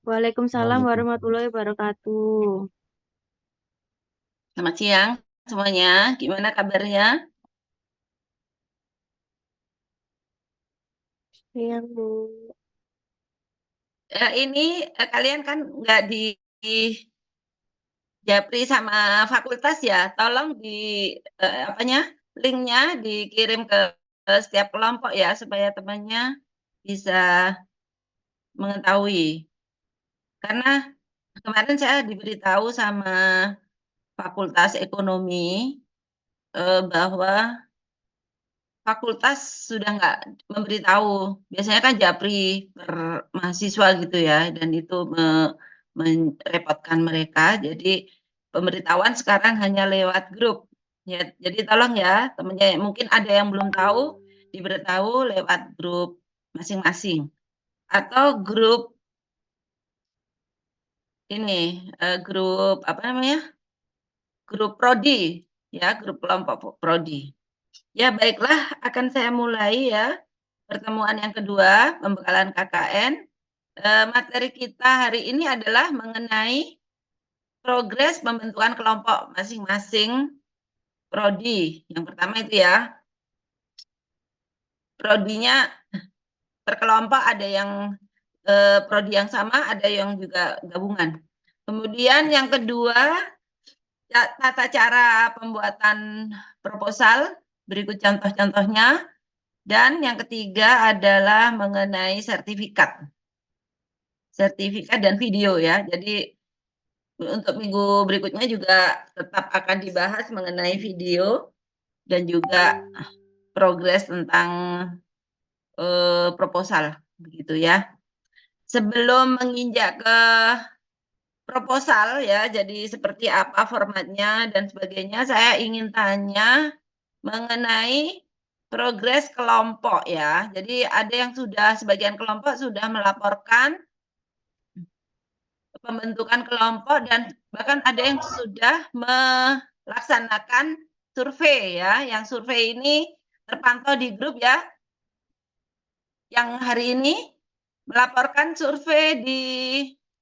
Waalaikumsalam Waalaikumsalam. warahmatullahi wabarakatuh. Selamat siang semuanya. Gimana kabarnya? Siang, Bu. Kalian kan nggak di Japri sama fakultas ya. Tolong apanya linknya dikirim ke setiap kelompok ya supaya temannya bisa mengetahui. Karena kemarin saya diberitahu sama Fakultas Ekonomi bahwa fakultas sudah nggak memberitahu. Biasanya kan Japri per mahasiswa gitu ya, dan itu merepotkan mereka. Jadi pemberitahuan sekarang hanya lewat grup. Ya, jadi tolong ya temennya, mungkin ada yang belum tahu, diberitahu lewat grup masing-masing atau grup ini, grup apa namanya? Grup prodi, ya, grup kelompok prodi. Ya, baiklah, akan saya mulai ya. Pertemuan yang kedua, pembekalan KKN. Materi kita hari ini adalah mengenai progres pembentukan kelompok masing-masing prodi. Yang pertama itu ya, prodinya per kelompok ada yang prodi yang sama, ada yang juga gabungan. Kemudian yang kedua, tata cara pembuatan proposal, berikut contoh-contohnya. Dan yang ketiga adalah mengenai sertifikat dan video ya. Jadi untuk minggu berikutnya juga tetap akan dibahas mengenai video dan juga progres tentang proposal begitu ya. Sebelum menginjak ke proposal ya, jadi seperti apa formatnya dan sebagainya, saya ingin tanya mengenai progres kelompok ya. Jadi ada yang sudah, sebagian kelompok sudah melaporkan pembentukan kelompok dan bahkan ada yang sudah melaksanakan survei ya. Yang survei ini terpantau di grup ya. Yang hari ini melaporkan survei di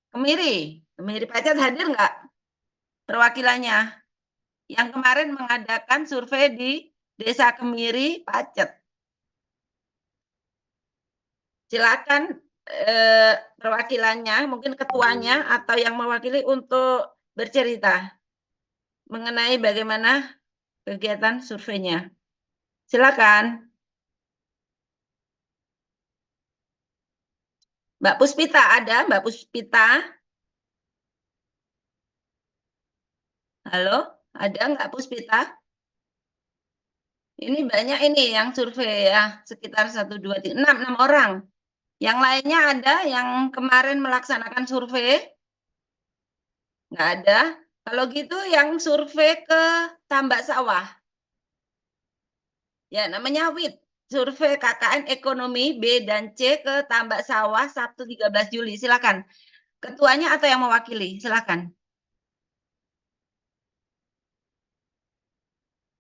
Kemiri. Kemiri Pacet hadir nggak perwakilannya? Yang kemarin mengadakan survei di Desa Kemiri Pacet. Silakan perwakilannya, mungkin ketuanya atau yang mewakili untuk bercerita mengenai bagaimana kegiatan surveinya. Silakan. Mbak Puspita ada? Mbak Puspita? Halo? Ada nggak Puspita? Ini banyak ini yang survei ya, sekitar 1, 2, 3, 6 orang. Yang lainnya ada yang kemarin melaksanakan survei? Nggak ada. Kalau gitu yang survei ke tambak sawah. Ya, namanya WIT. Survei KKN Ekonomi B dan C ke tambak sawah Sabtu 13 Juli. Silakan. Ketuanya atau yang mewakili? Silakan.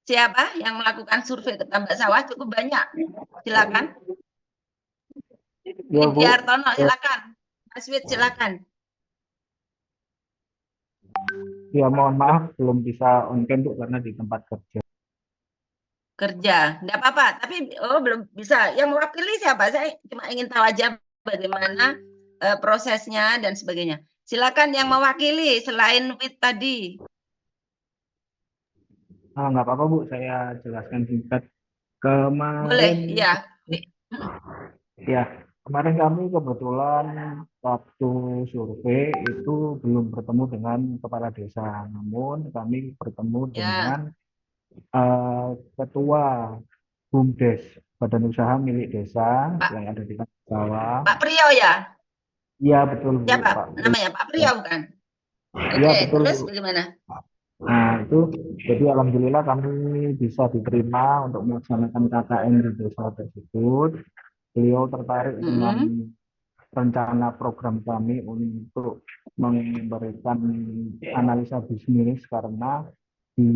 Siapa yang melakukan survei ke tambak sawah? Cukup banyak. Silakan. Ya, Bu. Widiartono, silakan. Mas Wid, silakan. Ya, mohon maaf belum bisa on cam, Bu, karena di tempat kerja. Kerja. Enggak apa-apa. Tapi, belum bisa. Yang mewakili siapa? Saya cuma ingin tahu aja bagaimana prosesnya dan sebagainya. Silakan yang mewakili selain Wid tadi. Nggak apa-apa, Bu. Saya jelaskan singkat. Boleh, Kemarin, ya. ya, kemarin kami kebetulan waktu survei itu belum bertemu dengan kepala desa. Namun kami bertemu dengan Ya, eh, ketua BUMDes, Badan Usaha Milik Desa Pak yang ada di Bawah. Pak Priyo ya? Iya, betul, Bu, Siapa Pak Pri. namanya? Pak Priyo bukan? Iya, Oke, betul, terus Bu. bagaimana? Nah, itu jadi alhamdulillah kami bisa diterima untuk melaksanakan KKN di desa tersebut. Beliau tertarik dengan Mm-mm. rencana program kami untuk memberikan analisa bisnis karena di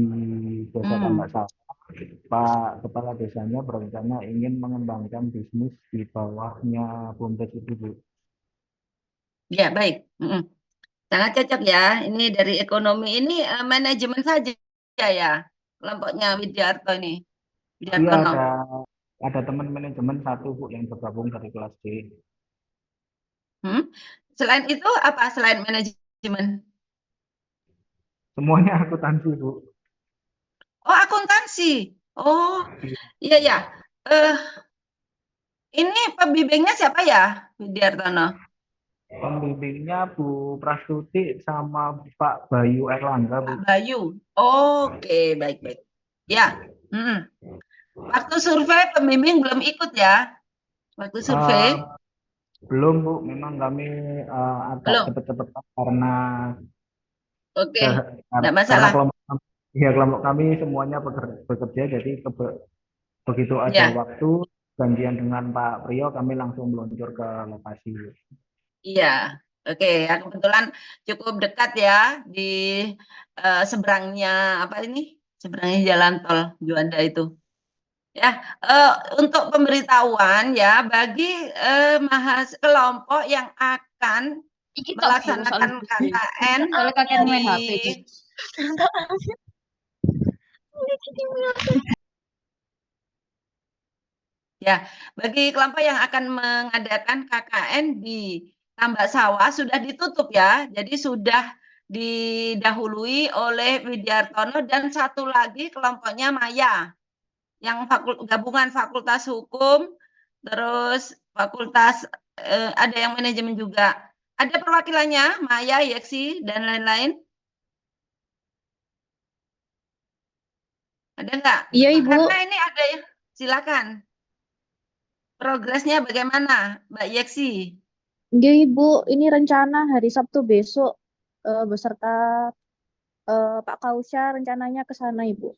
Desa Tambak Hmm. Sawah, Pak Kepala Desanya berencana ingin mengembangkan bisnis di bawahnya BUMDes itu, Bu. Ya, baik. Sangat cocok ya. Ini dari ekonomi ini manajemen saja ya. Kelompoknya Widiarto ini. Iya, Widiartono. ada teman manajemen satu Bu yang bergabung dari kelas D. Hmm? Selain itu apa selain manajemen? Semuanya akuntansi Bu. Oh, akuntansi. Oh, iya ya. Eh, ini pembimbingnya siapa ya, Widiartono? Pembimbingnya Bu Prastuti sama Pak Bayu Erlangga Bu. Pak Bayu. Oke, baik-baik. Ya. Waktu survei pembimbing belum ikut ya? Waktu survei Eh, belum Bu, memang kami agak belum. cepet-cepet karena Oke, ke- enggak karena masalah. kelompok kami semuanya bekerja, jadi begitu ada Ya, waktu gantian dengan Pak Priyo kami langsung meluncur ke lokasi. iya. Oke, ya kebetulan cukup dekat ya di seberangnya apa ini? Seberangnya jalan tol Juanda itu. Ya, eh, untuk pemberitahuan ya bagi kelompok yang akan Iki tok Bu, melaksanakan soalnya KKN soalnya kakek di main HP itu. ya, bagi kelompok yang akan mengadakan KKN di Tambak Sawah sudah ditutup ya. Jadi sudah didahului oleh Widiartono dan satu lagi kelompoknya Maya yang gabungan Fakultas Hukum, terus Fakultas ada yang manajemen juga. Ada perwakilannya Maya, Yeksi dan lain-lain. Ada nggak? Iya Ibu. Karena ini ada ya. Silakan. Progresnya bagaimana, Mbak Yeksi? Iya Ibu, ini rencana hari Sabtu besok beserta Pak Kausya rencananya ke sana Ibu.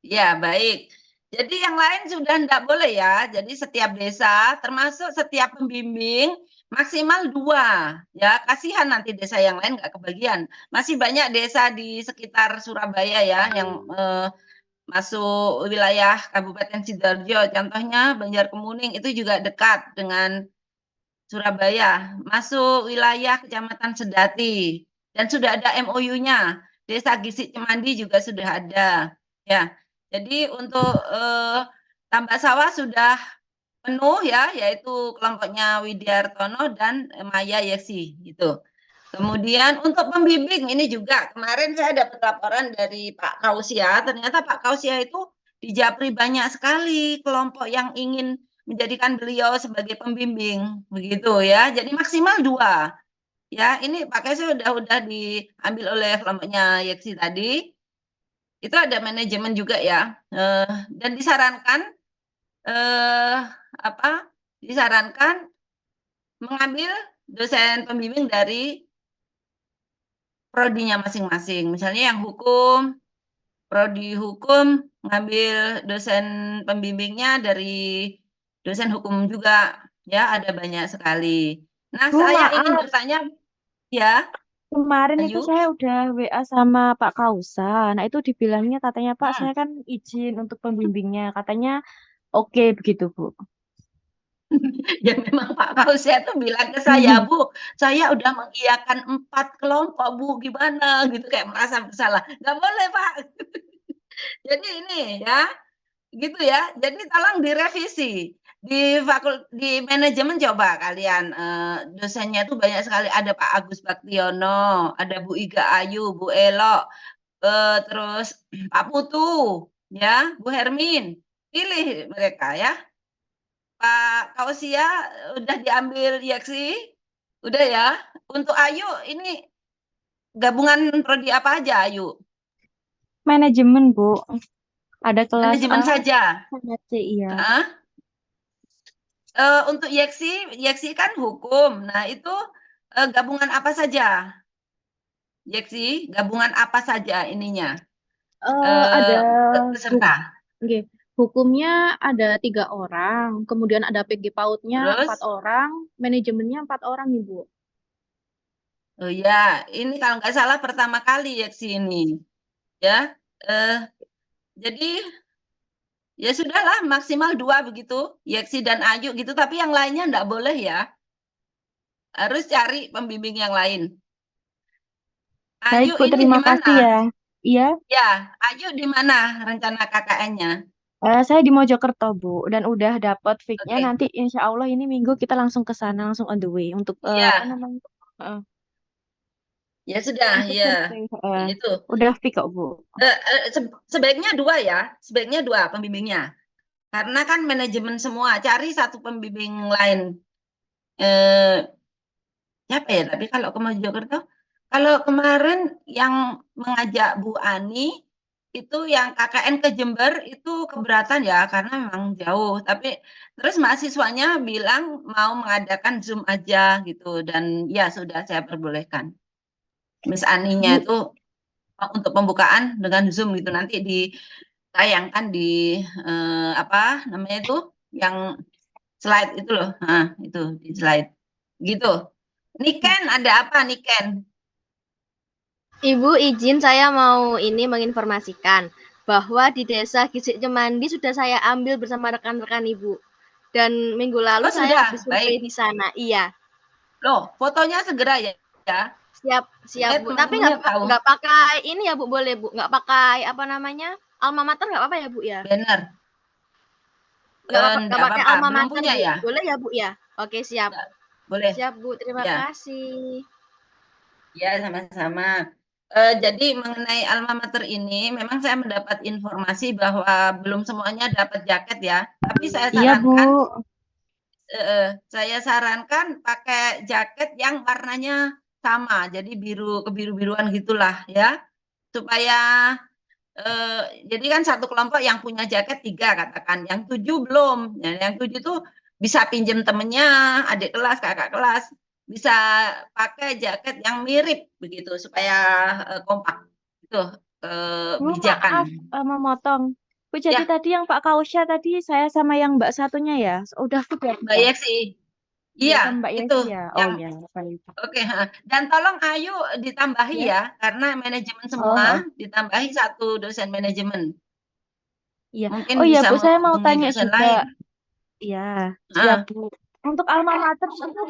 Ya, baik. Jadi yang lain sudah tidak boleh ya. Jadi setiap desa, termasuk setiap pembimbing, maksimal 2. Ya, kasihan nanti desa yang lain nggak kebagian. Masih banyak desa di sekitar Surabaya ya, yang masuk wilayah Kabupaten Sidoarjo. Contohnya Banjarkemuning itu juga dekat dengan Surabaya. Masuk wilayah Kecamatan Sedati. Dan sudah ada MOU-nya. Desa Gisik Cemandi juga sudah ada. Ya, jadi untuk Tambak Sawah sudah penuh ya, yaitu kelompoknya Widiartono dan Maya Yesi gitu. Kemudian untuk pembimbing ini juga kemarin saya dapat laporan dari Pak Kausia, ternyata Pak Kausia itu di Japri banyak sekali kelompok yang ingin menjadikan beliau sebagai pembimbing begitu ya. Jadi maksimal 2. Ya, ini Pak Kausia udah diambil oleh kelompoknya Yeksi tadi. Itu ada manajemen juga ya. Dan disarankan eh apa? Disarankan mengambil dosen pembimbing dari prodinya masing-masing. Misalnya yang hukum, prodi hukum ngambil dosen pembimbingnya dari dosen hukum juga. Ya, ada banyak sekali. Nah, Bu, saya ingin maaf. bertanya, ya, Kemarin itu Ayu. saya udah WA sama Pak Kausa. Nah itu dibilangnya katanya Pak Hmm. saya kan izin untuk pembimbingnya. Katanya oke begitu Bu. Ya memang Pak Kausia itu bilang ke saya, Bu, saya udah mengiyakan 4 kelompok, Bu, gimana gitu kayak merasa bersalah. Nggak boleh, Pak. Jadi ini ya, gitu ya. Jadi tolong direvisi. Di manajemen coba kalian dosennya itu banyak sekali, ada Pak Agus Baktiono, ada Bu Iga Ayu, Bu Elo, terus Pak Putu, ya, Bu Hermin. Pilih mereka ya. Pak Kausia udah diambil Yaksi, udah ya. Untuk Ayu ini gabungan prodi apa aja Ayu? Manajemen Bu. Ada kelas A, Manajemen saja. kelas C iya. Heeh. Untuk Yeksi kan hukum. Nah, itu gabungan apa saja? Yeksi, gabungan apa saja ininya? Ada Eh, huk peserta. nggih. Hukumnya ada 3 orang, kemudian ada PG PAUD-nya 4 Terus, orang, manajemennya 4 orang Ibu. oh ya, ini kalau nggak salah pertama kali Yeksi ini, ya. Eh, jadi ya sudahlah maksimal 2 begitu, Yeksi dan Ayu gitu. Tapi yang lainnya nggak boleh ya. harus cari pembimbing yang lain. Baik Ayu Bu, ini terima di kasih mana? ya. Iya, Ya, Ayu di mana rencana KKN-nya? saya di Mojokerto Bu, dan udah dapat fix-nya. Oke, Nanti insya Allah ini minggu kita langsung ke sana, langsung on the way untuk apa iya, namanya? Eh, ya sudah, untuk ya, survei. itu. Udah fix kok Bu. Sebaiknya dua ya, sebaiknya dua pembimbingnya. Karena kan manajemen semua, cari satu pembimbing lain. Eh, Siapa ya? Tapi kalau ke Mojokerto, kalau kemarin yang mengajak Bu Ani itu yang KKN ke Jember itu keberatan ya karena memang jauh. Tapi terus mahasiswanya bilang mau mengadakan Zoom aja gitu dan ya sudah saya perbolehkan. Miss Aninya Bu, itu untuk pembukaan dengan Zoom gitu nanti ditayangkan di apa namanya itu yang slide itu loh. Nah, itu di slide. Gitu. Niken ada apa Niken? Ibu izin saya mau ini menginformasikan bahwa di Desa Gisik Cemandi sudah saya ambil bersama rekan-rekan Ibu. Dan minggu lalu Oh saya sudah, habis survei baik. di sana. Iya, Loh, fotonya segera ya. Ya. siap siap Supaya Bu. Tapi teman-temannya tahu. nggak pakai ini ya Bu, boleh Bu? Nggak pakai apa namanya? Alma mater nggak apa-apa ya Bu ya? Banner. Nggak Enggak pakai apa-apa, alma belum mater punya Bu. ya? Boleh ya Bu ya? Oke siap. Enggak. Boleh. Siap Bu, terima Ya, kasih. ya sama-sama. Jadi mengenai alma mater ini, memang saya mendapat informasi bahwa belum semuanya dapat jaket ya. Tapi iya Bu. saya sarankan pakai jaket yang warnanya sama, jadi biru kebiru-biruan gitulah ya, supaya jadi kan satu kelompok yang punya jaket 3 katakan, yang 7 belum. Ya, yang 7 tuh bisa pinjem temennya, adik kelas, kakak kelas, bisa pakai jaket yang mirip begitu supaya kompak. Itu Bu, kebijakan. maaf memotong. Bu, jadi Ya, tadi yang Pak Kausya tadi saya sama yang Mbak satunya ya, udah full ya? Mbak Yeksi. Iya, Iya, sama Mbak itu Yesi ya. Oh yang iya, baik. oke. Dan tolong Ayu ditambahi Ya. ya, karena manajemen semua Oh, ditambahi satu dosen manajemen. iya. Mungkin Oh iya bisa Bu, saya mau menghubungi tanya dosen juga. lain. Iya, siap Ah, Bu. Untuk alma mater itu,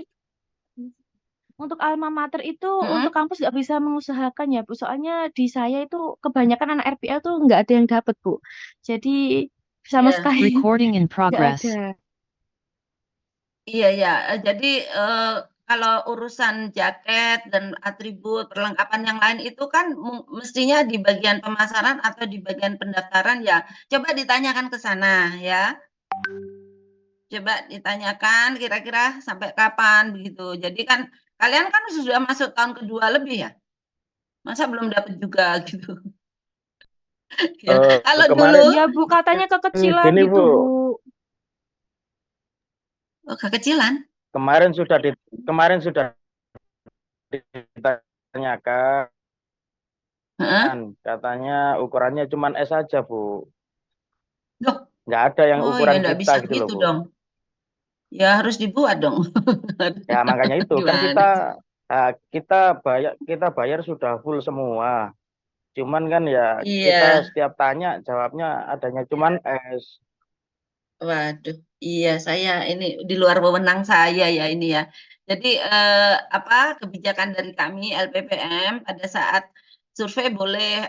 untuk alma mater itu mm-mm. untuk kampus nggak bisa mengusahakan ya Bu. Soalnya di saya itu kebanyakan anak RPL tuh nggak ada yang dapat Bu. Jadi sama Iya. sekali Recording in nggak progress. ada. Iya, ya. Jadi kalau urusan jaket dan atribut perlengkapan yang lain itu kan mestinya di bagian pemasaran atau di bagian pendaftaran ya. Coba ditanyakan ke sana ya. Coba ditanyakan kira-kira sampai kapan begitu. Jadi kan kalian kan sudah masuk tahun kedua lebih ya. Masa belum dapat juga gitu. Ya. Kalau dulu Kemarin Iya Bu, katanya kekecilan gini gitu Bu, Bu. kekecilan. kemarin sudah ditanyakan, Heeh. katanya ukurannya cuma S saja Bu, Loh, nggak ada yang oh ya ukuran enggak kita bisa gitu loh begitu Bu. dong. Ya harus dibuat dong. Ya makanya itu kan Gimana? kita bayar sudah full semua. Cuman kan ya Iya. kita setiap tanya jawabnya adanya cuman S. Waduh, iya saya ini di luar wewenang saya ya ini ya. Jadi apa kebijakan dari kami LPPM pada saat survei boleh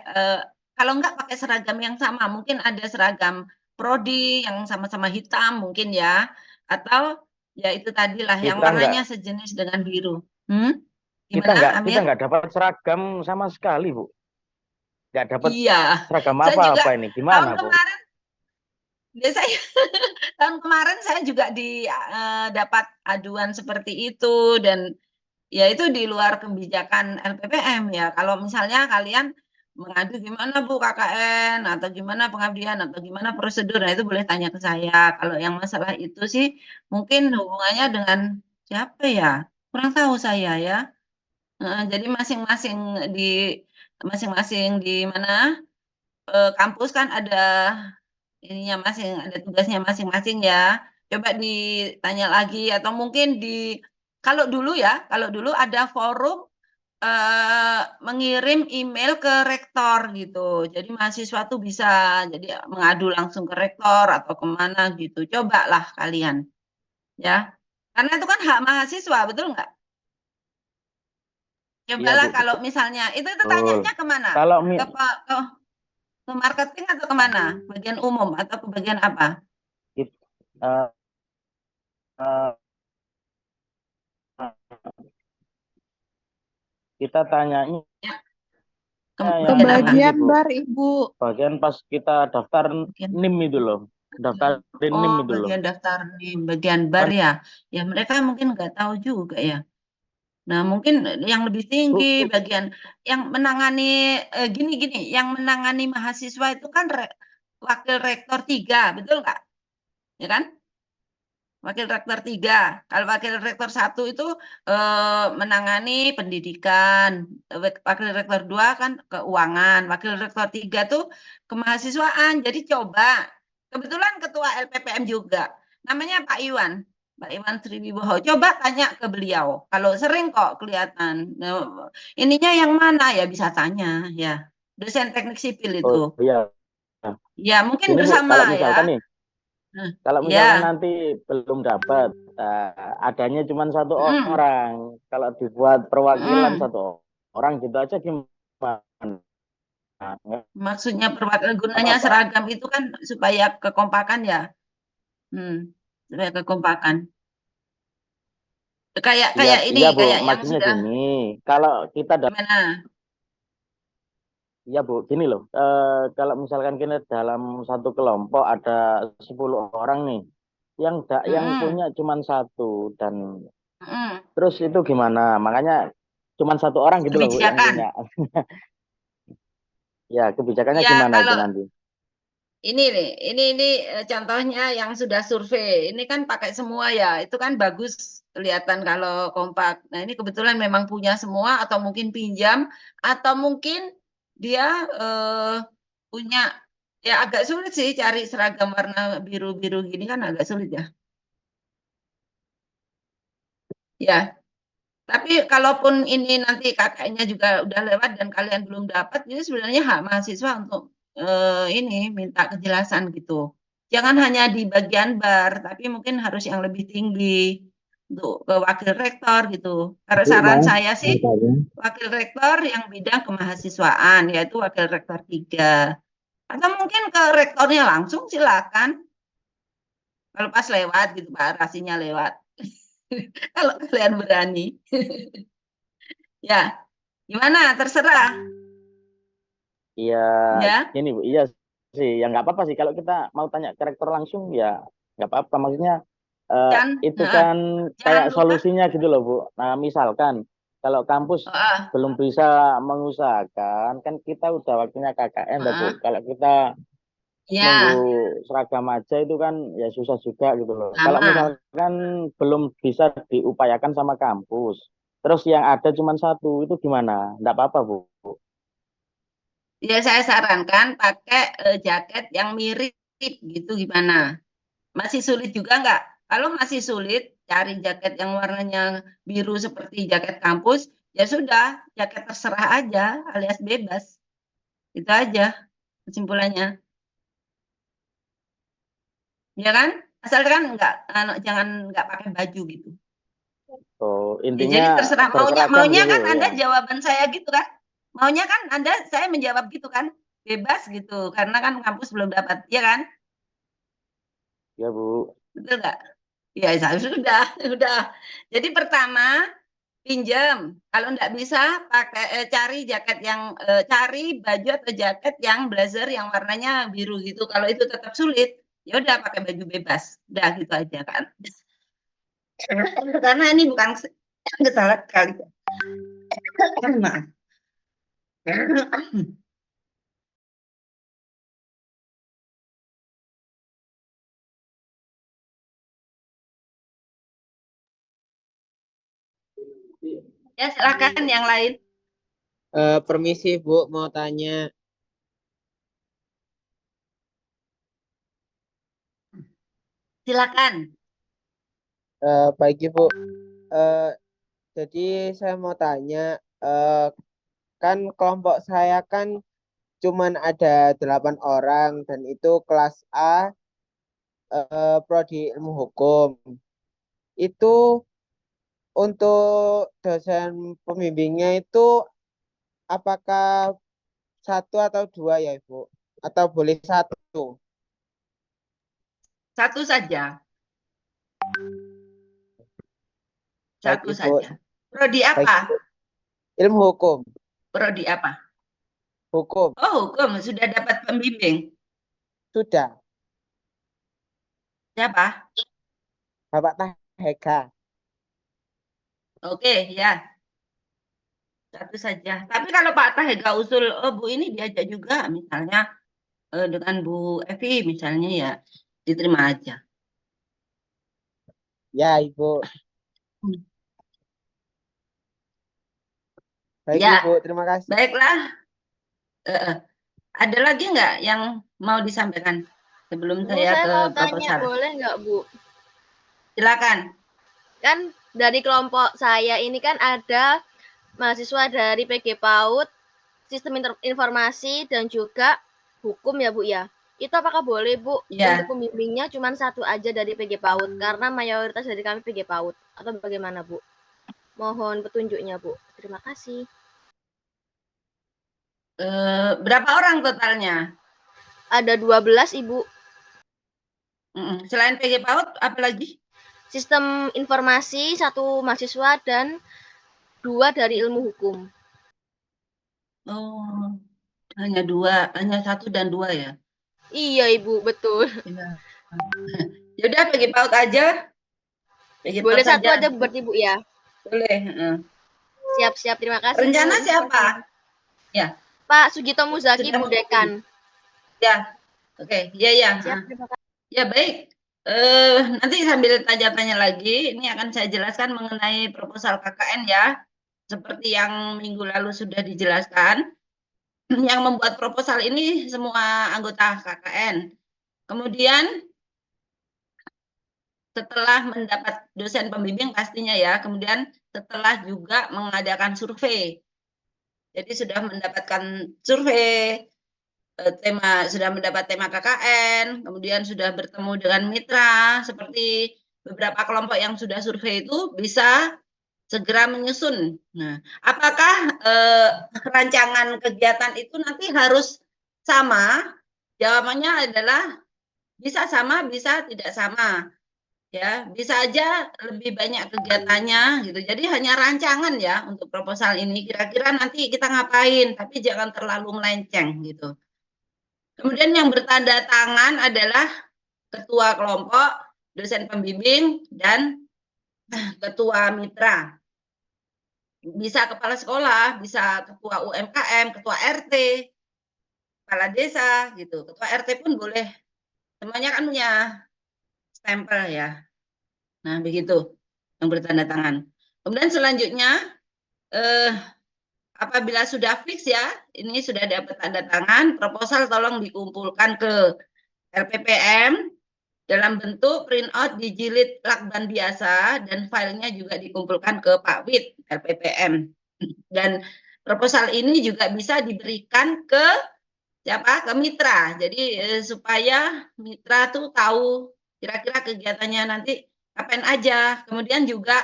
kalau enggak pakai seragam yang sama, mungkin ada seragam prodi yang sama-sama hitam mungkin ya, atau ya itu tadilah yang Kita nggak warnanya sejenis dengan biru. Hmm? kita Gimana, nggak kita Amir? nggak dapat seragam sama sekali Bu. Nggak dapat Iya, seragam saya juga apa-apa ini. tahun Gimana Bu? kemarin biasanya tahun kemarin saya juga dapat aduan seperti itu dan ya itu di luar kebijakan LPPM ya. Kalau misalnya kalian mengadu gimana Bu KKN atau gimana pengabdian atau gimana prosedur, nah itu boleh tanya ke saya. Kalau yang masalah itu sih mungkin hubungannya dengan siapa ya? Kurang tahu saya ya. Jadi masing-masing di mana kampus kan ada ininya ada tugasnya masing-masing ya. Coba ditanya lagi atau mungkin kalau dulu ada forum mengirim email ke rektor gitu. Jadi mahasiswa tuh bisa jadi mengadu langsung ke rektor atau kemana gitu. Cobalah kalian ya. Karena itu kan hak mahasiswa, betul nggak? Iya, Cobalah Bu, kalau misalnya itu betul. tanyanya kemana? Kalau Ke marketing atau kemana? Bagian umum atau ke bagian apa? uh, uh, kita tanyanya Ya, yang bagian apa? ini, Kebagian Bu. bar, Ibu. Bagian pas kita daftar Bagian, NIM itu loh. Daftarin NIM itu loh. bagian daftar di bagian bar Kan, ya. Ya mereka mungkin nggak tahu juga ya. Nah, mungkin yang lebih tinggi Bu, bagian yang menangani gini-gini, yang menangani mahasiswa itu kan wakil rektor 3, betul nggak? Ya kan? Wakil rektor 3. Kalau wakil rektor 1 itu menangani pendidikan, wakil rektor 2 kan keuangan, wakil rektor 3 tuh kemahasiswaan. Jadi coba, kebetulan ketua LPPM juga, namanya Pak Iwan. Pak Iwan Sriwibowo, coba tanya ke beliau. Kalau sering kok kelihatan. Ininya yang mana ya bisa tanya ya. Dosen teknik sipil itu. oh iya. Ya mungkin Gini Bu, bersama kalau ya. misalkan nih, Nah, kalau ya. misalkan nanti belum dapat, adanya cuma satu Mm, orang. Kalau dibuat perwakilan mm. satu orang gitu aja gimana? Maksudnya perwakilan gunanya Apa-apa. seragam itu kan supaya kekompakan ya. Supaya kekompakan. Kayak Iya, kayak ini, iya Bu, kayak yang maksudnya sudah gini. Kalau kita gimana? Iya Bu, gini loh, kalau misalkan kita dalam satu kelompok ada 10 orang nih, yang Mm-mm, punya cuma satu dan mm-mm. terus itu gimana? Makanya cuma satu orang gitu loh Bu yang Kebijakan. punya. Ya, kebijakannya Ya gimana itu kalau nanti? ini nih, ini contohnya yang sudah survei. Ini kan pakai semua ya. Itu kan bagus kelihatan kalau kompak. Nah, ini kebetulan memang punya semua atau mungkin pinjam atau mungkin dia punya ya agak sulit sih cari seragam warna biru-biru gini kan agak sulit ya. Ya, tapi kalaupun ini nanti kakaknya juga udah lewat dan kalian belum dapat, ini sebenarnya hak mahasiswa untuk ini minta kejelasan gitu. Jangan hanya di bagian bar, tapi mungkin harus yang lebih tinggi untuk ke wakil rektor gitu. Karena Bu, saran Mas, saya sih mau tanya. wakil rektor yang bidang kemahasiswaan, yaitu wakil rektor 3. Atau mungkin ke rektornya langsung silakan. Kalau pas lewat gitu, Pak, rasinya lewat. Kalau kalian berani. Ya, gimana? Terserah. Iya, Ya, gini Bu, iya sih, ya nggak apa-apa sih kalau kita mau tanya ke rektor langsung ya nggak apa-apa. Maksudnya kan? itu Heeh. kan Jangan kayak lupa. solusinya gitu loh Bu. Nah, misalkan kalau kampus Heeh, belum bisa mengusahakan, kan kita udah waktunya KKN dah Bu. heeh. Kalau kita nunggu Ya, seragam aja itu kan ya susah juga gitu loh. Kalau sama. misalkan belum bisa diupayakan sama kampus, terus yang ada cuma satu, itu gimana? Nggak apa-apa Bu. Ya, saya sarankan pakai jaket yang mirip gitu gimana? Masih sulit juga nggak? Kalau masih sulit, cari jaket yang warnanya biru seperti jaket kampus, ya sudah, jaket terserah aja, alias bebas. Itu aja kesimpulannya. Ya kan? Asalkan nggak, jangan nggak pakai baju gitu. Oh, Ya, intinya jadi terserah maunya berseragam maunya gitu kan ya. Anda jawaban saya gitu kan? Maunya kan Anda saya menjawab gitu kan? Bebas gitu karena kan kampus belum dapat, ya kan? Ya, Bu. Betul nggak? Ya, saya sudah, sudah. Jadi pertama pinjam. Kalau nggak bisa pakai cari jaket yang cari baju atau jaket yang blazer yang warnanya biru gitu. Kalau itu tetap sulit, ya udah pakai baju bebas. Udah gitu aja kan. Karena ini bukan kesalahan kali. Maaf. Ya, silakan yang lain. Permisi Bu, mau tanya. Silakan. Baik Ibu. Eh, jadi saya mau tanya, eh, kan kelompok saya kan cuman ada 8 orang dan itu kelas A, prodi ilmu hukum. Itu untuk dosen pembimbingnya itu apakah satu atau dua ya Ibu? Atau boleh satu? Satu saja, Baik satu Ibu. saja. Prodi Baik apa? Ibu. Ilmu hukum. Prodi apa? Hukum. Oh, hukum. Sudah dapat pembimbing. Sudah. Siapa? Bapak Tahega. Oke, ya. Satu saja. Tapi kalau Pak Tahega usul, oh Bu ini diajak juga, misalnya dengan Bu Evi misalnya ya, diterima aja. Ya Ibu. Baik Ya, Ibu, terima kasih. baiklah. Ada lagi nggak yang mau disampaikan sebelum Bu, saya saya ke mau tanya, proposal? boleh nggak, Bu? Silakan. Kan dari kelompok saya ini kan ada mahasiswa dari PG PAUD, Sistem Informasi, dan juga Hukum ya, Bu ya. Itu apakah boleh, Bu, Ya. untuk pembimbingnya cuma satu aja dari PG PAUD? Karena mayoritas dari kami PG PAUD. Atau bagaimana, Bu? Mohon petunjuknya, Bu. Terima kasih. Berapa orang totalnya? Ada 12, Ibu. Selain PG PAUD, apa lagi? Sistem Informasi, 1 mahasiswa, dan 2 dari Ilmu Hukum. Oh, hanya 2, hanya 1 dan 2 ya? Iya, Ibu, betul. Ya udah PG PAUD aja. PG PAUD Boleh satu saja. aja berarti, Bu ya? Boleh. Siap-siap, terima kasih, Rencana Bu. siapa? Ya. Pak Sugito Muzaki, Sudah Bu Dekan. Ya, oke. Ya. Siap, terima kasih. Ya, baik. Nanti sambil tanya-tanya lagi, ini akan saya jelaskan mengenai proposal KKN ya. Seperti yang minggu lalu sudah dijelaskan. Yang membuat proposal ini semua anggota KKN. Kemudian setelah mendapat dosen pembimbing pastinya ya, kemudian setelah juga mengadakan survei. Jadi sudah mendapatkan survei, sudah mendapat tema KKN, kemudian sudah bertemu dengan mitra, seperti beberapa kelompok yang sudah survei itu bisa segera menyusun. Nah, apakah rancangan kegiatan itu nanti harus sama? Jawabannya adalah bisa sama, bisa tidak sama. Ya, bisa aja lebih banyak kegiatannya gitu. Jadi hanya rancangan ya untuk proposal ini. Kira-kira nanti kita ngapain, tapi jangan terlalu melenceng gitu. Kemudian yang bertanda tangan adalah ketua kelompok, dosen pembimbing, dan ketua mitra. Bisa kepala sekolah, bisa ketua UMKM, ketua RT, kepala desa gitu. Ketua RT pun boleh. Semuanya kan punya stempel ya. Nah, begitu yang bertanda tangan. Kemudian selanjutnya apabila sudah fix ya, ini sudah dapat tanda tangan, proposal tolong dikumpulkan ke LPPM dalam bentuk printout dijilid lakban biasa dan filenya juga dikumpulkan ke Pak Wid LPPM. Dan proposal ini juga bisa diberikan ke siapa? Ke mitra. Jadi supaya mitra tuh tahu kira-kira kegiatannya nanti kapan aja. Kemudian juga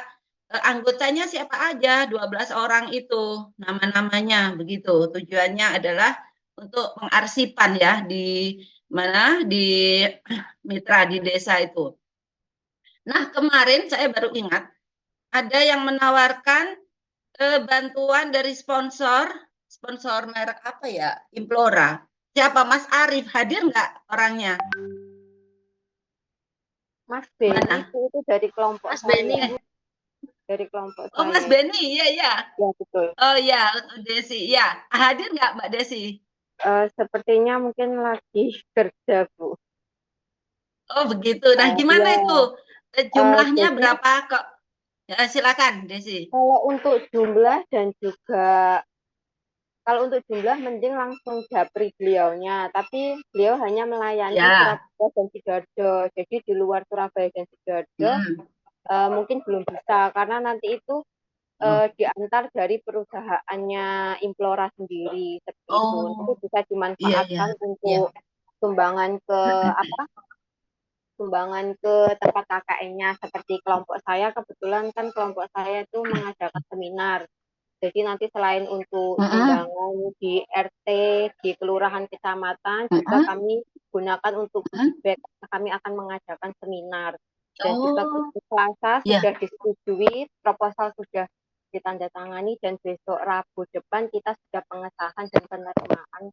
anggotanya siapa aja, 12 orang itu nama-namanya begitu. Tujuannya adalah untuk pengarsipan ya di mana di mitra di desa itu. Nah, kemarin saya baru ingat ada yang menawarkan bantuan dari sponsor merek apa ya? Implora. Siapa? Mas Arif hadir nggak orangnya? Mas Beni Mana? itu dari kelompok Mas saya. Beni, Bu. Dari kelompok Oh, saya. Mas Beni, iya. Ya, betul. Oh iya, Desi. Ya, hadir nggak Mbak Desi? Sepertinya mungkin lagi kerja, Bu. Oh, begitu. Nah, gimana Ya. itu? Jumlahnya Jadi, berapa kok? Ya, silakan, Desi. kalau untuk jumlah dan juga kalau untuk jumlah mending langsung japri beliaunya, tapi beliau hanya melayani Ya. Surabaya dan Sidoarjo. Jadi di luar Surabaya dan Sidoarjo mungkin belum bisa karena nanti itu diantar dari perusahaannya Implora sendiri seperti itu. Nanti bisa dimanfaatkan untuk sumbangan ke apa? sumbangan ke tempat KKN-nya. Seperti kelompok saya, kebetulan kan kelompok saya itu mengadakan seminar. Jadi nanti selain untuk sumbangan di RT, di kelurahan, kecamatan, juga kami gunakan untuk goodie bag. Kami akan mengadakan seminar. Dan juga Oh, Selasa ya. sudah disetujui, proposal sudah ditandatangani, dan besok Rabu depan kita sudah pengesahan dan penerimaan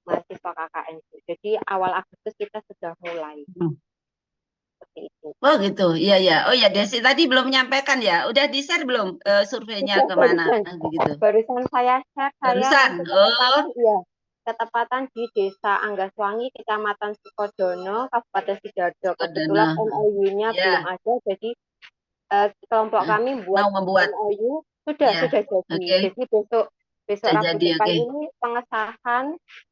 mahasiswa KKN. Jadi awal Agustus kita sudah mulai. Seperti itu. Oh gitu, iya ya. Oh ya, Desi tadi belum menyampaikan ya. Udah di-share belum surveinya Sudah kemana? barusan, Begitu. barusan saya share, saya Barusan. langsung Oh, ketepatan di Desa Anggaswangi, Kecamatan Sukodono, Kabupaten Sidoarjo. Kebetulan Sukodono. MOU-nya Ya, belum ada, jadi kelompok kami buat mau membuat. MOU sudah Ya, jadi. oke. Jadi besok Sudah Rabu jadi, depan oke. ini pengesahan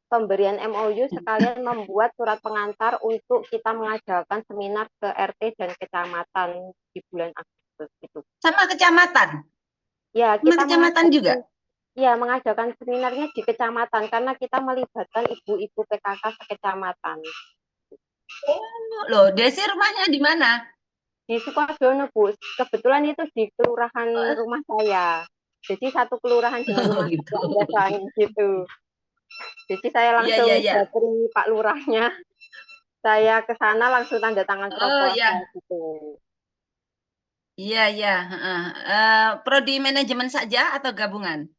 pemberian MOU sekalian membuat surat pengantar untuk kita mengajarkan seminar ke RT dan kecamatan di bulan Agustus itu. Sama kecamatan. Ya, Sama kita kecamatan juga. mengajarkan seminarnya di kecamatan karena kita melibatkan ibu-ibu PKK sekecamatan. Oh, loh, Desi rumahnya di mana? Di Sukodono, Bu. Kebetulan itu di kelurahan rumah saya. Jadi satu kelurahan dengan Oh rumah gitu. saya Anggaswangi gitu. Jadi saya Iya, langsung iya, iya. japri Pak Lurahnya. Saya ke sana langsung tanda tangan Oh proposal ya, gitu. iya, iya. Prodi manajemen saja atau gabungan?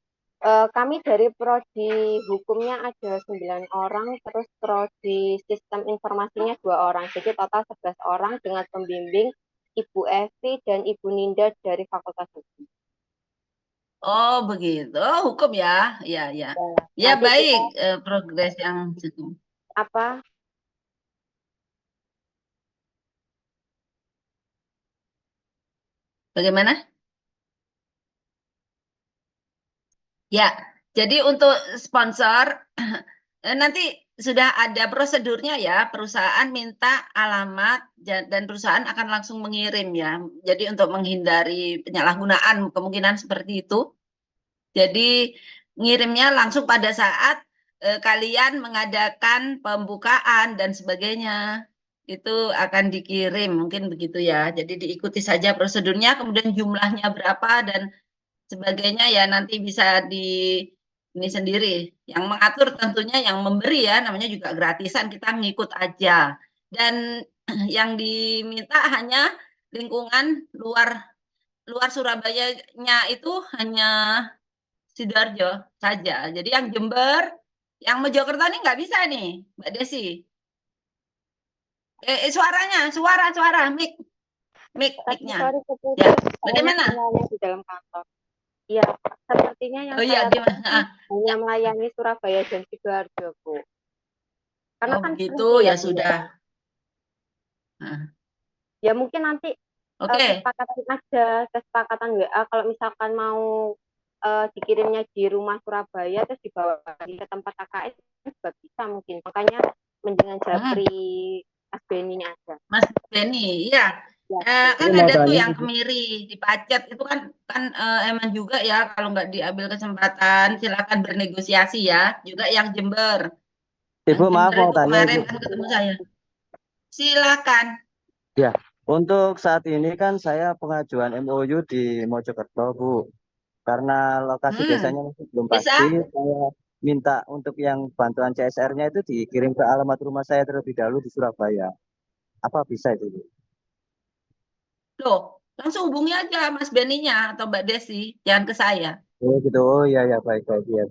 Kami dari prodi hukumnya ada 9 orang, terus prodi sistem informasinya 2 orang. Jadi total 11 orang dengan pembimbing Ibu Evi dan Ibu Ninda dari Fakultas Hukum. Oh begitu. Oh, hukum ya. Iya, iya. Ya Nanti baik, kita progres yang apa? bagaimana? Ya, jadi untuk sponsor nanti sudah ada prosedurnya ya. Perusahaan minta alamat dan perusahaan akan langsung mengirim ya. Jadi untuk menghindari penyalahgunaan kemungkinan seperti itu. Jadi ngirimnya langsung pada saat kalian mengadakan pembukaan dan sebagainya. Itu akan dikirim mungkin begitu ya. Jadi diikuti saja prosedurnya, kemudian jumlahnya berapa dan sebagainya ya nanti bisa di ini sendiri. Yang mengatur tentunya yang memberi ya, namanya juga gratisan, kita ngikut aja. Dan yang diminta hanya lingkungan luar Surabaya-nya itu hanya Sidoarjo saja. Jadi yang Jember, yang Mojokerto ini nggak bisa nih, Mbak Desi. Suara, Tadi mic-nya. sorry keputus, Ya, banyak bagaimana? sinyalnya di dalam kantor. Iya, sepertinya yang Oh iya, saya di tahu mana? sih hanya melayani Surabaya dan Sidoarjo, Bu. Karena Oh kan begitu free ya, ya Bu ya. sudah. Nah, Ya mungkin nanti oke. kesepakatan WA kalau misalkan mau dikirimnya di rumah Surabaya terus dibawa ke tempat KKN juga bisa mungkin. Makanya mendingan japri Mas Beni aja. Mas Beni, iya. Ya, Kan Ini mau ada tuh tanya, yang kemiri di Pacet itu kan emang juga ya kalau nggak diambil kesempatan silakan bernegosiasi ya. Juga yang Jember. Yang Ibu maaf Jember mau itu tanya kemarin Ibu. kan ketemu saya. Silakan. Ya, untuk saat ini kan saya pengajuan MOU di Mojokerto, Bu. Karena lokasi desanya masih belum Bisa? pasti, saya minta untuk yang bantuan CSR-nya itu dikirim ke alamat rumah saya terlebih dahulu di Surabaya. Apa bisa itu, Bu? Loh, langsung hubungi aja Mas Beninya atau Mbak Desi, jangan ke saya. Oh gitu, oh iya ya baik baik ya.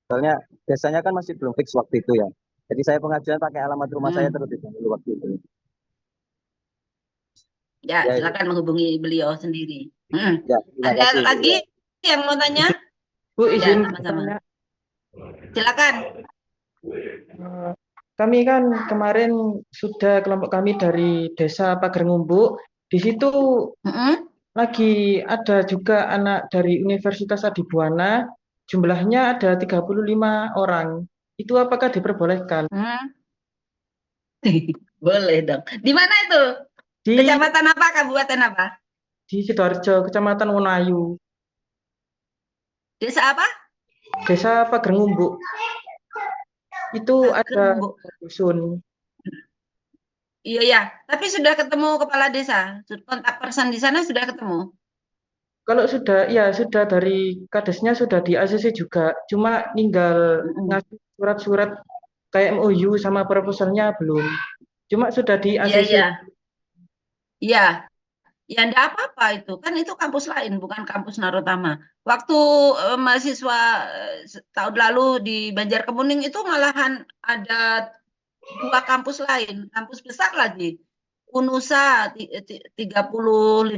Soalnya desanya kan masih belum fix waktu itu ya. Jadi saya pengajuan pakai alamat rumah saya terlebih dahulu waktu itu. Ya, Ya, Ibu. silakan menghubungi beliau sendiri. Ya, terima Ada kasih, Ibu. lagi Ya. yang mau tanya? Bu, Ya, izin sama-sama. bertanya. Silakan. Eh, Kami kan kemarin sudah kelompok kami dari Desa Pager Ngumbuk. Di situ lagi ada juga anak dari Universitas Adibuana. Jumlahnya ada 35 orang. Itu apakah diperbolehkan? Boleh dong. Di mana itu? Di Kecamatan apa? Kabupaten apa? di Sidoarjo, Kecamatan Wonayu, Desa apa? Desa Pager Ngumbuk. Itu Pager ada Ngumbuk. dusun. Iya ya, tapi sudah ketemu kepala desa, kontak person di sana sudah ketemu. Kalau sudah, ya sudah dari kadesnya sudah di ACC juga, cuma tinggal ngasih surat-surat kayak MOU sama proposalnya belum. Cuma sudah di Iya ACC. iya, iya. Ya enggak apa-apa itu. Kan itu kampus lain, bukan kampus Narotama. Waktu mahasiswa tahun lalu di Banjarkemuning itu malahan ada 2 kampus lain, kampus besar lagi. UNUSA 35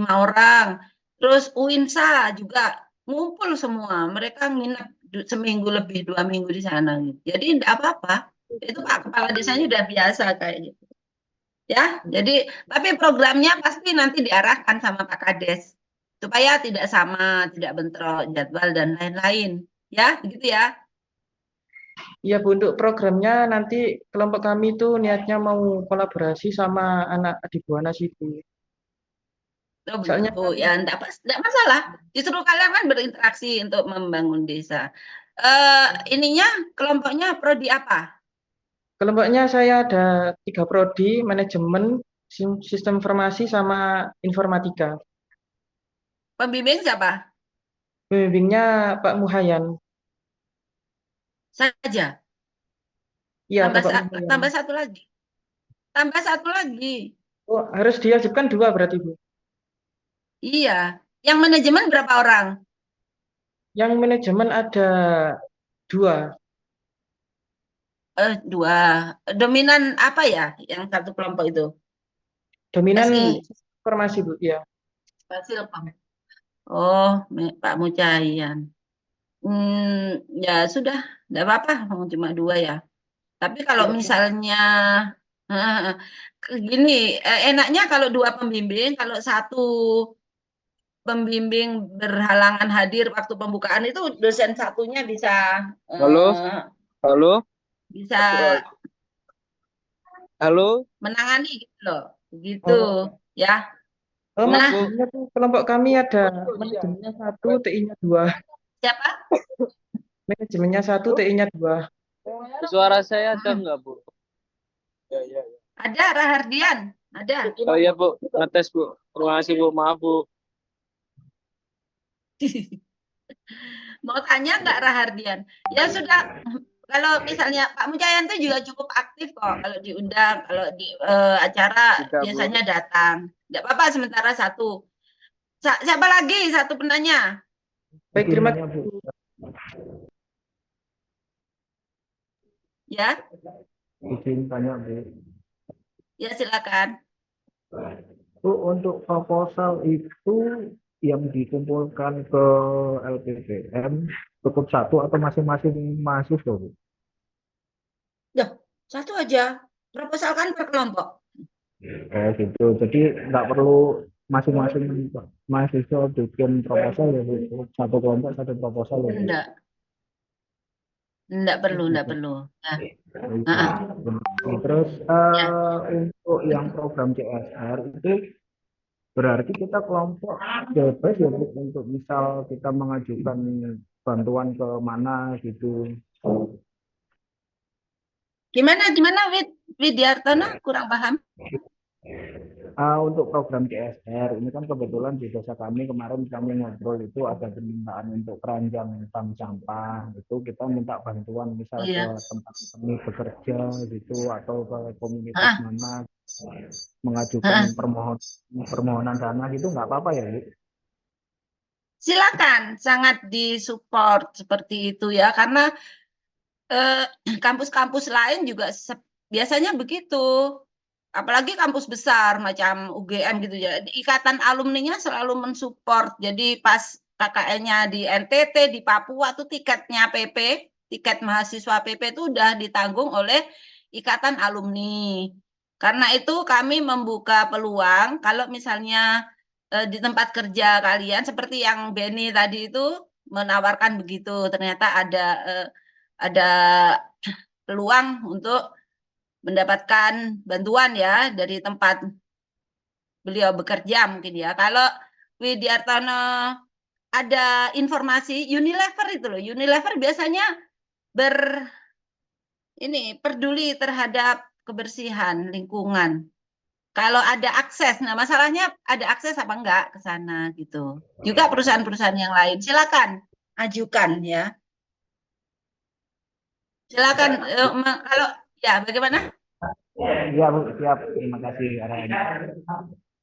orang, terus UINSA juga ngumpul semua. Mereka nginep seminggu lebih, 2 minggu di sana gitu. Jadi enggak apa-apa. Itu Pak Kepala Desanya udah biasa kayak gitu. Ya, jadi tapi programnya pasti nanti diarahkan sama Pak Kades supaya tidak sama, tidak bentrok jadwal dan lain-lain. Ya, begitu ya. Iya Bu, untuk programnya nanti kelompok kami itu niatnya mau kolaborasi sama anak di Buana situ. Oh Soalnya begitu. Ya, enggak masalah. Justru kalian kan berinteraksi untuk membangun desa. Ininya kelompoknya prodi apa? kelompoknya saya ada 3 prodi, manajemen, sistem informasi sama informatika. Pembimbing siapa? Pembimbingnya Pak Muhayan. Saja. Iya, Tambah Bapak Muhayan. tambah satu lagi. Tambah satu lagi. Oh, harus diajukan 2 berarti Bu. Iya. Yang manajemen berapa orang? Yang manajemen ada 2. 2. Dominan apa ya yang satu kelompok itu? Dominan SI. informasi Bu, ya. Oh, Pak Mujayan. Ya sudah, enggak apa-apa, cuma 2 ya. Tapi kalau misalnya gini, enaknya kalau 2 pembimbing, kalau satu pembimbing berhalangan hadir waktu pembukaan itu dosen satunya bisa Halo, bisa halo. menangani gitu loh. Begitu Oh, ya. Nah, manajemennya tuh kelompok kami ada manajemennya 1, TI-nya 2. siapa? Manajemennya 1, TI-nya 2. Suara saya ada enggak, Bu? Ada Rahardian, ada. Oh iya, Bu. Ngetes, Bu. Terima kasih, Bu. Maaf, Bu. Mau tanya enggak Rahardian? Ya sudah, kalau misalnya Pak Mujayanto juga cukup aktif kok kalau diundang, kalau di acara Tidak, Bu. biasanya datang. Enggak apa-apa sementara satu. Siapa lagi satu penanya? Baik, terima Izinnya, Bu. kasih. Ya, Izin tanya, Bu. ya silakan. Bu, untuk proposal itu yang dikumpulkan ke LPPM cukup satu atau masing-masing mahasiswa, Bu? Loh, satu aja. Proposal kan per kelompok. Gitu. Jadi nggak perlu masing-masing mahasiswa bikin proposal ya, Bu. Satu kelompok satu proposal ya, Bu. Enggak perlu, enggak perlu. Ya. Terus untuk yang program CSR itu berarti kita kelompok bebas ya, Bu, untuk misal kita mengajukan bantuan ke mana gitu. Gimana Widyartono? Kurang paham. Untuk program CSR ini kan kebetulan di desa kami kemarin kami ngobrol itu ada permintaan untuk keranjang bank sampah, itu kita minta bantuan misal ke tempat kami bekerja gitu atau ke komunitas mana mengajukan permohonan dana gitu, nggak apa-apa ya, Bu? Silakan, sangat disupport seperti itu ya, karena kampus-kampus lain juga biasanya begitu. Apalagi kampus besar macam UGM gitu ya. Ikatan alumninya selalu mensupport. Jadi pas KKN-nya di NTT, di Papua tuh tiketnya PP, tiket mahasiswa PP itu udah ditanggung oleh Ikatan Alumni. Karena itu kami membuka peluang kalau misalnya di tempat kerja kalian seperti yang Benny tadi itu menawarkan begitu, ternyata ada peluang untuk mendapatkan bantuan ya dari tempat beliau bekerja mungkin ya. Kalau Widyartono ada informasi Unilever itu loh. Unilever biasanya peduli terhadap kebersihan lingkungan. Kalau ada akses, nah masalahnya ada akses apa enggak ke sana gitu. Juga perusahaan-perusahaan yang lain, silakan ajukan ya. Silakan kalau ya bagaimana? Iya Bu, siap. Terima kasih arahannya.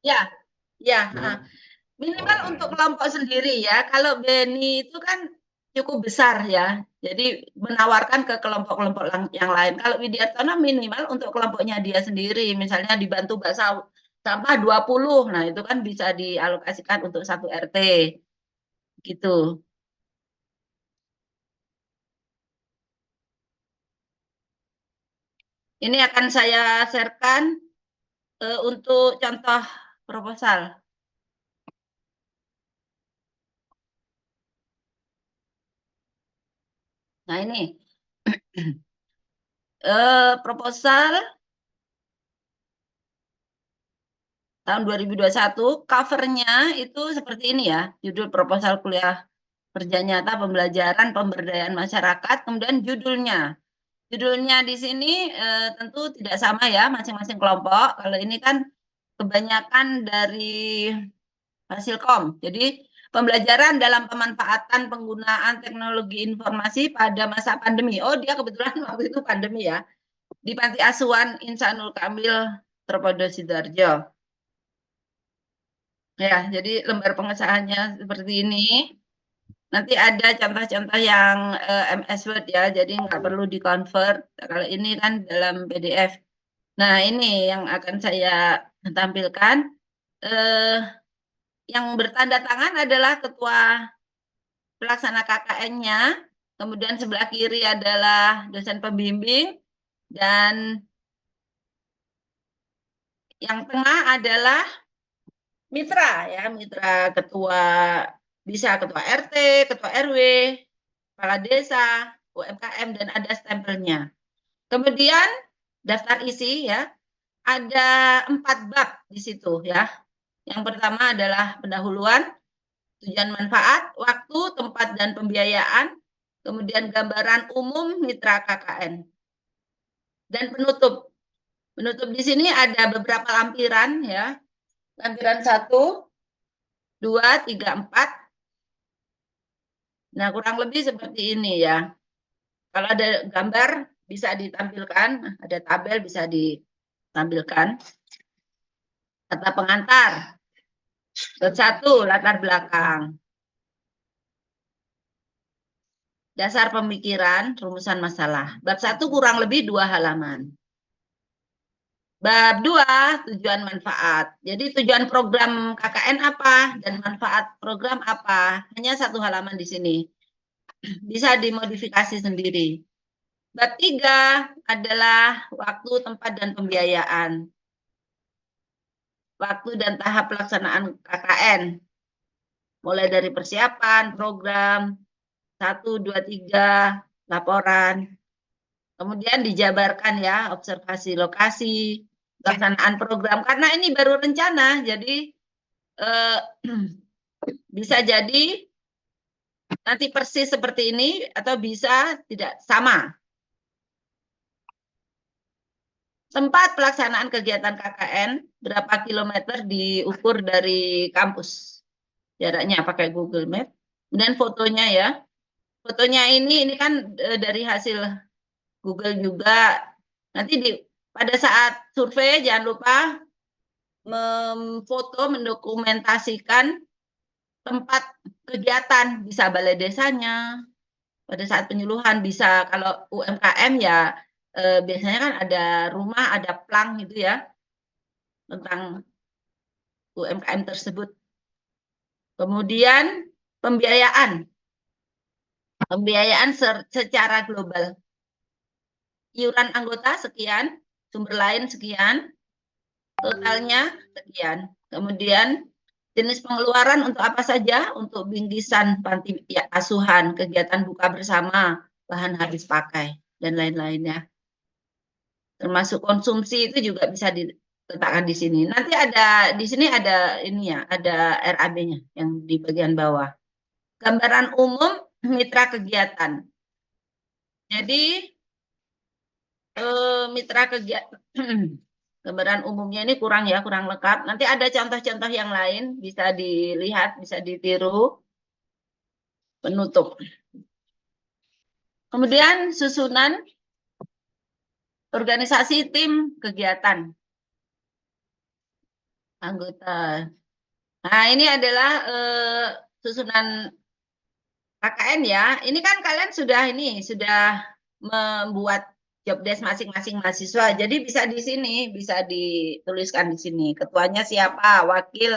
Ya, ya. Minimal untuk kelompok sendiri ya. Kalau Beni itu kan cukup besar ya. Jadi menawarkan ke kelompok-kelompok yang lain. Kalau Widiartono minimal untuk kelompoknya dia sendiri. Misalnya dibantu baksa sampah 20. Nah, itu kan bisa dialokasikan untuk satu RT. Gitu. Ini akan saya sharekan untuk contoh proposal. Nah, ini proposal tahun 2021, covernya itu seperti ini ya, judul proposal kuliah kerja nyata pembelajaran pemberdayaan masyarakat, kemudian judulnya. Judulnya di sini tentu tidak sama ya masing-masing kelompok. Kalau ini kan kebanyakan dari Hasilkom. Jadi pembelajaran dalam pemanfaatan penggunaan teknologi informasi pada masa pandemi. Oh, dia kebetulan waktu itu pandemi ya. Di Panti Asuhan Insanul Kamil Tropodo Sidoarjo. Ya, jadi lembar pengesahannya seperti ini. Nanti ada contoh-contoh yang MS Word ya, jadi nggak perlu di-convert. Kalau ini kan dalam PDF. Nah, ini yang akan saya tampilkan. Yang bertanda tangan adalah ketua pelaksana KKN-nya, kemudian sebelah kiri adalah dosen pembimbing, dan yang tengah adalah mitra ya, mitra ketua, bisa ketua RT, ketua RW, kepala desa, UMKM, dan ada stempelnya. Kemudian daftar isi ya, ada 4 bab di situ ya. Yang pertama adalah pendahuluan, tujuan manfaat, waktu, tempat, dan pembiayaan, kemudian gambaran umum mitra KKN. Dan penutup. Penutup di sini ada beberapa lampiran ya. Lampiran 1, 2, 3, 4. Nah, kurang lebih seperti ini ya. Kalau ada gambar bisa ditampilkan, ada tabel bisa ditampilkan. Kata pengantar. Bab 1, latar belakang. Dasar pemikiran, rumusan masalah. Bab 1 kurang lebih 2 halaman. Bab 2, tujuan manfaat. Jadi tujuan program KKN apa dan manfaat program apa. Hanya 1 halaman di sini. Bisa dimodifikasi sendiri. Bab 3 adalah waktu, tempat, dan pembiayaan. Waktu dan tahap pelaksanaan KKN. Mulai dari persiapan, program, 1, 2, 3, laporan. Kemudian dijabarkan ya, observasi lokasi, pelaksanaan program. Karena ini baru rencana, jadi bisa jadi nanti persis seperti ini atau bisa tidak sama. Tempat pelaksanaan kegiatan KKN, berapa kilometer diukur dari kampus. Jaraknya pakai Google Map. Kemudian fotonya ya. Fotonya ini kan dari hasil Google juga. Nanti pada saat survei jangan lupa memfoto, mendokumentasikan tempat kegiatan, bisa balai desanya, pada saat penyuluhan bisa, kalau UMKM ya biasanya kan ada rumah, ada plang gitu ya, tentang UMKM tersebut. Kemudian pembiayaan. Pembiayaan secara global. Iuran anggota sekian, sumber lain sekian, totalnya sekian. Kemudian jenis pengeluaran untuk apa saja? Untuk bingkisan panti asuhan, kegiatan buka bersama, bahan habis pakai, dan lain-lainnya. Termasuk konsumsi itu juga bisa diletakkan di sini. Nanti ada di sini ada ini ya, ada RAB-nya yang di bagian bawah. Gambaran umum mitra kegiatan. Jadi mitra kegiatan Gambaran umumnya ini kurang ya, kurang lengkap. Nanti ada contoh-contoh yang lain, bisa dilihat, bisa ditiru. Penutup. Kemudian susunan organisasi tim kegiatan anggota. Nah, ini adalah susunan KKN ya. Ini kan kalian sudah membuat job desk masing-masing mahasiswa. Jadi bisa di sini, bisa dituliskan di sini. Ketuanya siapa, wakil,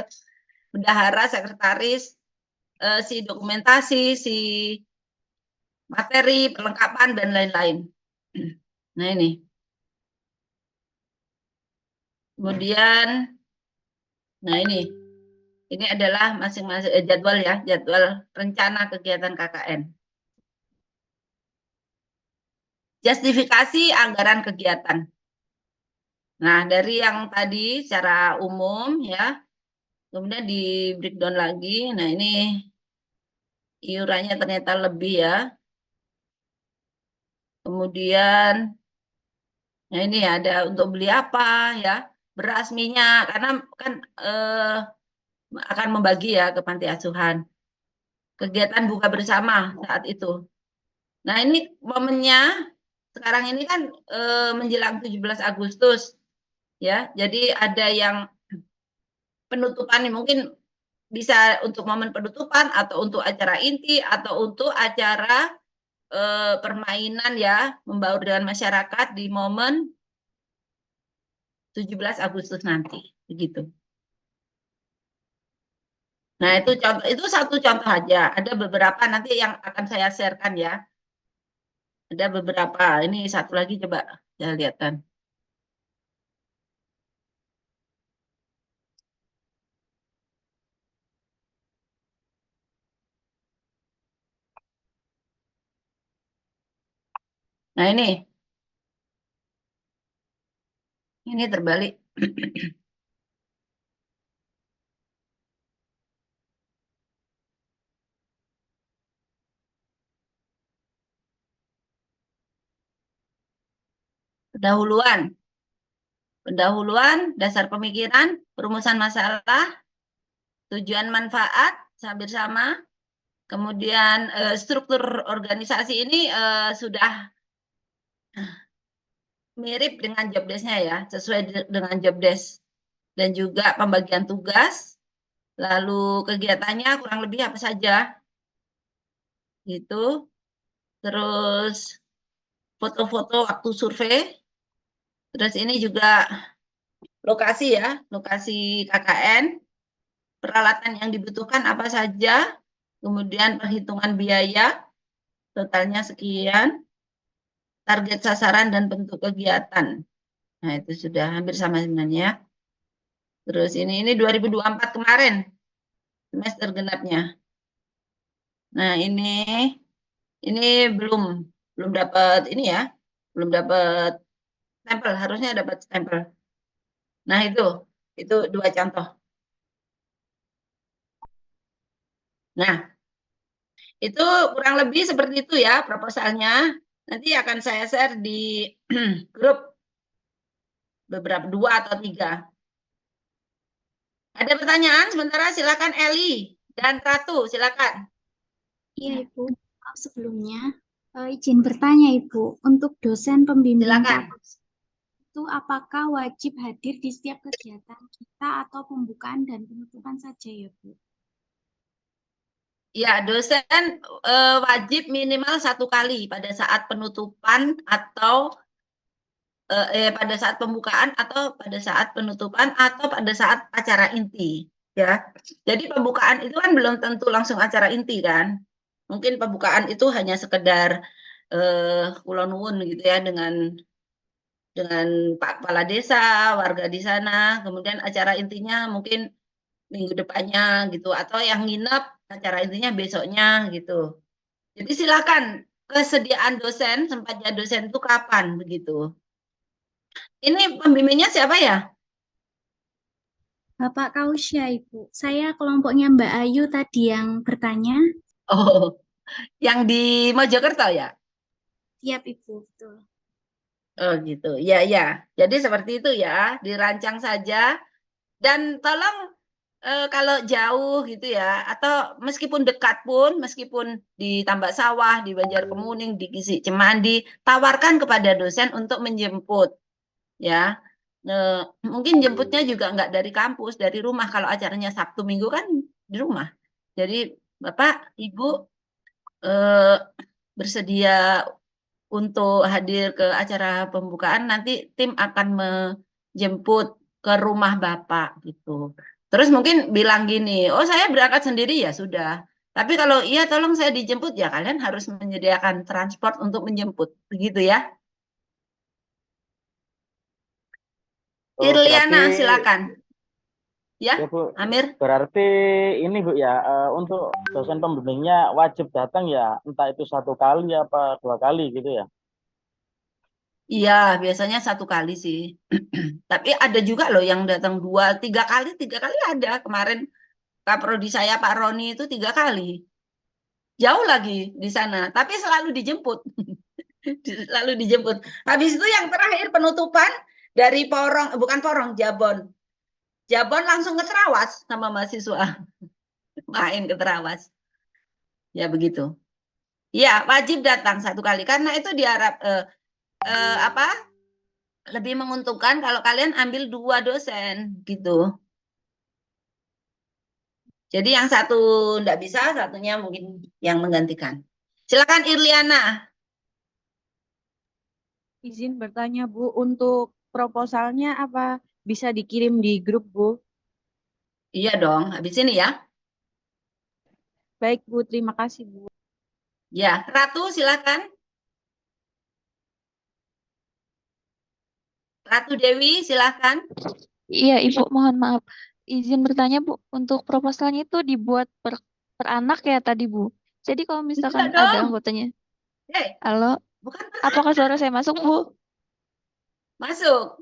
bendahara, sekretaris, si dokumentasi, si materi, perlengkapan, dan lain-lain. Nah, ini. Kemudian, nah ini. Ini adalah masing-masing jadwal ya, jadwal rencana kegiatan KKN. Justifikasi anggaran kegiatan. Nah, dari yang tadi secara umum ya, kemudian di breakdown lagi. Nah, ini iurannya ternyata lebih ya. Kemudian, nah ini ada untuk beli apa ya, beras, minyak, karena kan akan membagi ya ke panti asuhan. Kegiatan buka bersama saat itu. Nah, ini momennya sekarang ini kan menjelang 17 Agustus ya. Jadi ada yang penutupan nih, mungkin bisa untuk momen penutupan atau untuk acara inti atau untuk acara permainan ya, membaur dengan masyarakat di momen 17 Agustus nanti, begitu. Nah, itu satu contoh aja. Ada beberapa nanti yang akan saya sharekan ya. Ada beberapa. Ini satu lagi coba saya lihatkan. Nah, ini terbalik. Pendahuluan, dasar pemikiran, perumusan masalah, tujuan manfaat, hampir sama. Kemudian struktur organisasi ini sudah mirip dengan job desk-nya ya, sesuai dengan job desk. Dan juga pembagian tugas, lalu kegiatannya kurang lebih apa saja. Gitu. Terus foto-foto waktu survei. Terus ini juga lokasi ya, lokasi KKN, peralatan yang dibutuhkan apa saja, kemudian perhitungan biaya, totalnya sekian, target sasaran dan bentuk kegiatan. Nah, itu sudah hampir sama sebenarnya. Terus ini 2024 kemarin, semester genapnya. Nah, ini belum dapat ini ya, belum dapat stempel, harusnya dapat stempel. Nah, itu dua contoh. Nah, itu kurang lebih seperti itu ya proposalnya. Nanti akan saya share di grup beberapa 2 atau 3. Ada pertanyaan? Sementara silakan Eli dan Ratu, silakan. Iya Ibu, sebelumnya izin bertanya Ibu, untuk dosen pembimbing itu apakah wajib hadir di setiap kegiatan kita atau pembukaan dan penutupan saja ya Bu? Ya, dosen wajib minimal 1 kali pada saat penutupan atau pada saat pembukaan atau pada saat penutupan atau pada saat acara inti ya. Jadi pembukaan itu kan belum tentu langsung acara inti kan. Mungkin pembukaan itu hanya sekedar kula nuwun gitu ya dengan Pak Kepala Desa, warga di sana, kemudian acara intinya mungkin minggu depannya gitu atau yang nginep acara intinya besoknya gitu. Jadi silakan kesediaan dosen, sempatnya dosen itu kapan begitu. Ini pembimbingnya siapa ya? Bapak Kausya Ibu. Saya kelompoknya Mbak Ayu tadi yang bertanya. Oh, yang di Mojokerto ya? Siap Ibu, betul. Oh gitu, ya ya. Jadi seperti itu ya, dirancang saja. Dan tolong kalau jauh gitu ya, atau meskipun dekat pun, meskipun di Tambak Sawah, di Banjarkemuning, di Gisi Cemandi, tawarkan kepada dosen untuk menjemput, ya. Mungkin jemputnya juga nggak dari kampus, dari rumah. Kalau acaranya Sabtu Minggu kan di rumah. Jadi Bapak, Ibu bersedia untuk hadir ke acara pembukaan, nanti tim akan menjemput ke rumah Bapak gitu. Terus mungkin bilang gini, oh saya berangkat sendiri ya sudah. Tapi kalau iya tolong saya dijemput ya kalian harus menyediakan transport untuk menjemput. Begitu ya. Oh, berarti Irliana silakan. Ya, ya Bu, Amir. berarti ini Bu ya, untuk dosen pembimbingnya wajib datang ya, entah itu 1 kali apa 2 kali gitu ya. Iya, biasanya 1 kali sih. Tapi ada juga loh yang datang 2, 3 kali ada. Kemarin Kaprodi saya Pak Roni itu 3 kali. Jauh lagi di sana, tapi selalu dijemput. Selalu dijemput. Habis itu yang terakhir penutupan dari Porong, bukan Porong, Jabon. Jabon langsung ke Terawas sama mahasiswa. Main ke Terawas. Ya begitu. Ya, wajib datang 1 kali karena itu diharap lebih menguntungkan kalau kalian ambil 2 dosen gitu. Jadi yang satu enggak bisa, satunya mungkin yang menggantikan. Silakan Irliana. Izin bertanya Bu, untuk proposalnya apa bisa dikirim di grup Bu? Iya dong, habis ini ya. Baik Bu, terima kasih Bu. Ya, Ratu silakan. Ratu Dewi silakan. Iya, Ibu, mohon maaf. Izin bertanya, Bu, untuk proposalnya itu dibuat per anak ya tadi, Bu. Jadi kalau misalkan Enggak ada dong. anggotanya, Hey, halo, bukan per apakah suara anak. saya masuk, Bu? Masuk.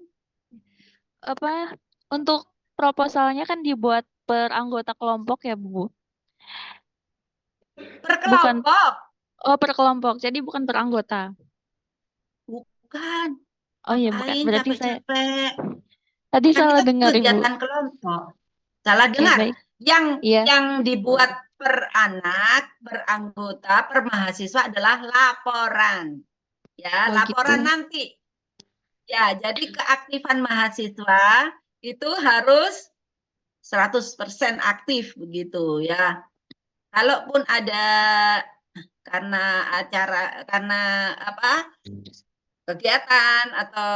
Apa, untuk proposalnya kan dibuat per anggota kelompok ya, Bu? Per Bukan, kelompok. oh per kelompok, jadi bukan per anggota. Bukan. Oh iya, bukan. Ngapain Berarti saya capek-capek? tadi Kan salah itu dengar, Ibu. kegiatan kelompok. Salah Oke, dengar. baik. Yang Iya, yang dibuat per anak, per anggota, per mahasiswa adalah laporan. Ya, oh laporan gitu. nanti. Ya, jadi keaktifan mahasiswa itu harus 100% aktif begitu ya. Kalaupun ada karena kegiatan atau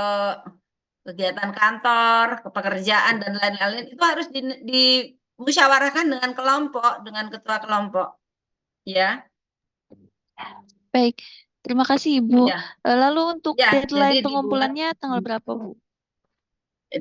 kegiatan kantor, pekerjaan dan lain-lain itu harus dimusyawarahkan dengan kelompok, dengan ketua kelompok. Ya. Baik, terima kasih Ibu. Ya. Lalu untuk Ya, deadline jadi dibuat pengumpulannya tanggal berapa, Bu?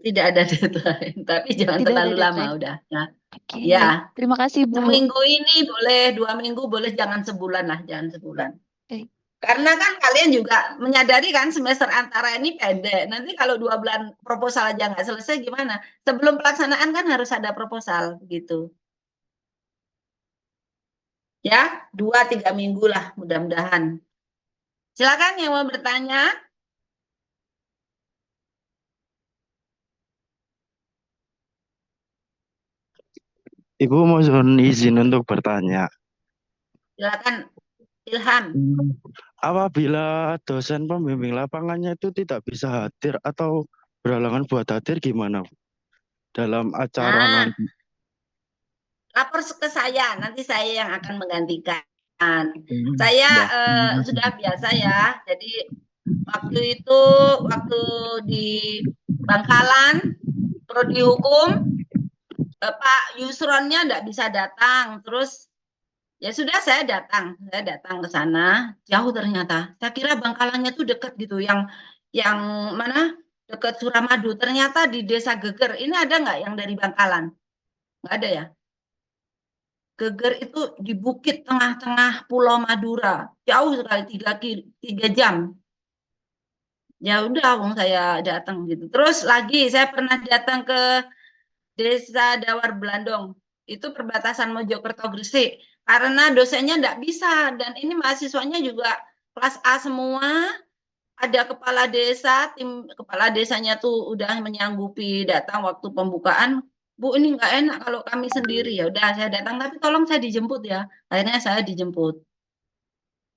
tidak ada deadline, tapi jangan Tidak ada terlalu lama deadline. udah. Nah, Oke, ya. baik. Terima kasih, Bu. Seminggu ini boleh, 2 minggu boleh, jangan sebulan lah, jangan sebulan. Baik. Karena kan kalian juga menyadari kan semester antara ini pendek. Nanti kalau 2 bulan proposal aja nggak selesai gimana? Sebelum pelaksanaan kan harus ada proposal gitu. Ya, 2-3 minggu lah mudah-mudahan. Silakan yang mau bertanya. Ibu mohon izin untuk bertanya. Silakan Ilham. Apabila dosen pembimbing lapangannya itu tidak bisa hadir atau berhalangan buat hadir gimana dalam acara Nah, nanti? lapor ke saya, nanti saya yang akan menggantikan. Saya sudah biasa ya, jadi waktu di Bangkalan, prodi hukum, Pak Yusronnya enggak bisa datang, terus ya sudah saya datang ke sana, jauh ternyata. Saya kira Bangkalannya tuh dekat gitu, yang mana dekat Suramadu, ternyata di Desa Geger. Ini ada nggak yang dari Bangkalan? Nggak ada ya? Geger itu di bukit tengah-tengah Pulau Madura, jauh sekali 3 jam. Ya udah, saya datang gitu. Terus lagi saya pernah datang ke Desa Dawar Belandong, itu perbatasan Mojokerto Gresik, karena dosennya enggak bisa dan ini mahasiswanya juga kelas A semua, ada kepala desa, tim kepala desanya tuh udah menyanggupi datang waktu pembukaan. Bu, ini nggak enak kalau kami sendiri. Ya udah saya datang, tapi tolong saya dijemput ya. Akhirnya saya dijemput.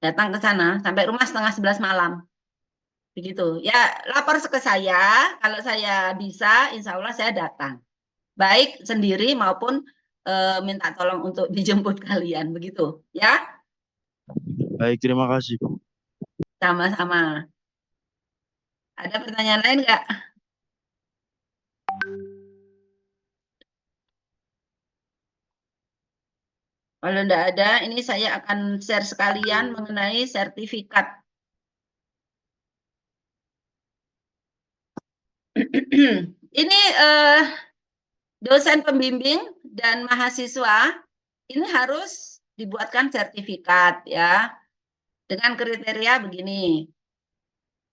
Datang ke sana sampai rumah setengah 11 malam. Begitu. Ya, lapor ke saya. Kalau saya bisa, insya Allah saya datang. Baik sendiri maupun minta tolong untuk dijemput kalian. Begitu. Ya, Baik, terima kasih, Bu. sama-sama. Ada pertanyaan lain nggak? Kalau tidak ada, ini saya akan share sekalian mengenai sertifikat. Ini dosen pembimbing dan mahasiswa ini harus dibuatkan sertifikat ya, dengan kriteria begini.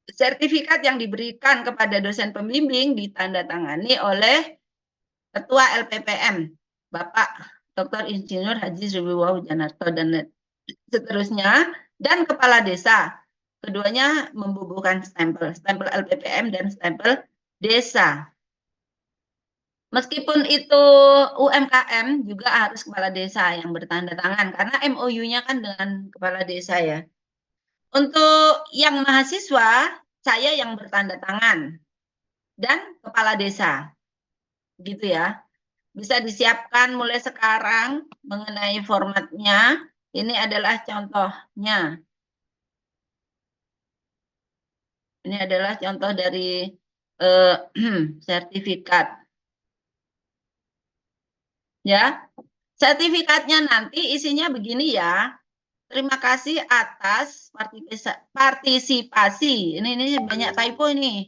Sertifikat yang diberikan kepada dosen pembimbing ditandatangani oleh Ketua LPPM, Bapak Dr. Insinyur Haji Subiwah Janarto dan seterusnya, dan kepala desa. Keduanya membubuhkan stempel LPPM dan stempel desa. Meskipun itu UMKM juga harus kepala desa yang bertanda tangan karena MOU-nya kan dengan kepala desa ya. Untuk yang mahasiswa, saya yang bertanda tangan dan kepala desa. Gitu ya. Bisa disiapkan mulai sekarang mengenai formatnya. Ini adalah contohnya. Ini adalah contoh dari sertifikat. Ya, sertifikatnya nanti isinya begini ya. Terima kasih atas partisipasi. Ini banyak typo ini.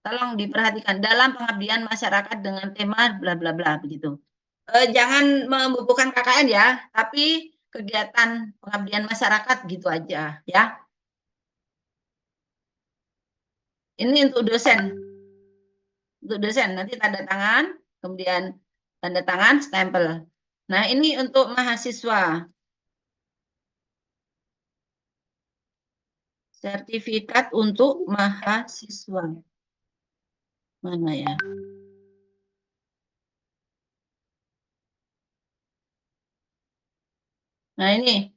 Tolong diperhatikan dalam pengabdian masyarakat dengan tema bla bla bla begitu. Jangan membubuhkan KKN ya, tapi kegiatan pengabdian masyarakat gitu aja ya. Ini untuk dosen. Untuk dosen nanti tanda tangan, kemudian tanda tangan stempel. Nah, ini untuk mahasiswa. Sertifikat untuk mahasiswa. Mana ya? Nah, ini.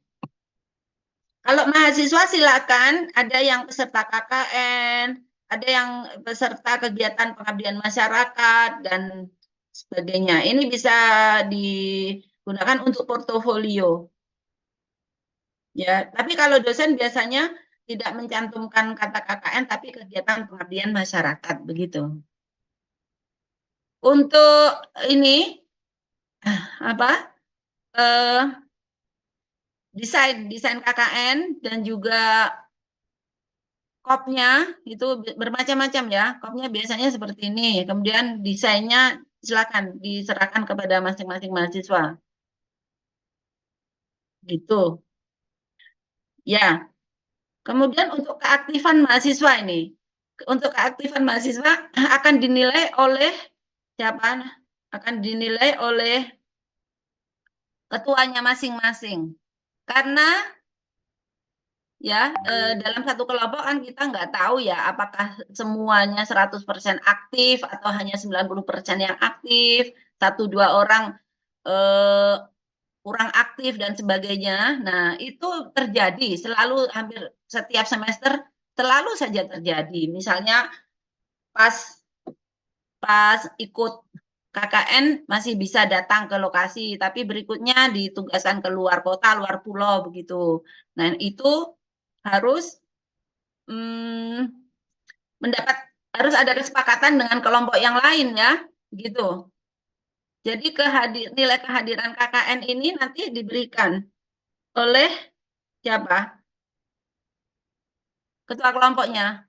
Kalau mahasiswa silakan, ada yang peserta KKN, ada yang peserta kegiatan pengabdian masyarakat, dan sebagainya. Ini bisa digunakan untuk portofolio. Ya, tapi kalau dosen biasanya tidak mencantumkan kata KKN, tapi kegiatan pengabdian masyarakat, begitu. Untuk ini, apa? Desain KKN dan juga kopnya itu bermacam-macam ya. Kopnya biasanya seperti ini. Kemudian desainnya silakan diserahkan kepada masing-masing mahasiswa. Gitu. Ya. Kemudian untuk keaktifan mahasiswa ini. Untuk keaktifan mahasiswa akan dinilai oleh siapa? Akan dinilai oleh ketuanya masing-masing. Karena ya dalam satu kelompok kan kita nggak tahu ya apakah semuanya 100% aktif atau hanya 90% yang aktif, 1-2 orang kurang aktif dan sebagainya. Nah, itu terjadi selalu hampir setiap semester selalu saja terjadi. Misalnya pas ikut KKN masih bisa datang ke lokasi, tapi berikutnya ditugaskan ke luar kota, luar pulau begitu. Nah, itu harus harus ada kesepakatan dengan kelompok yang lain ya, gitu. Jadi nilai kehadiran KKN ini nanti diberikan oleh siapa? Ketua kelompoknya.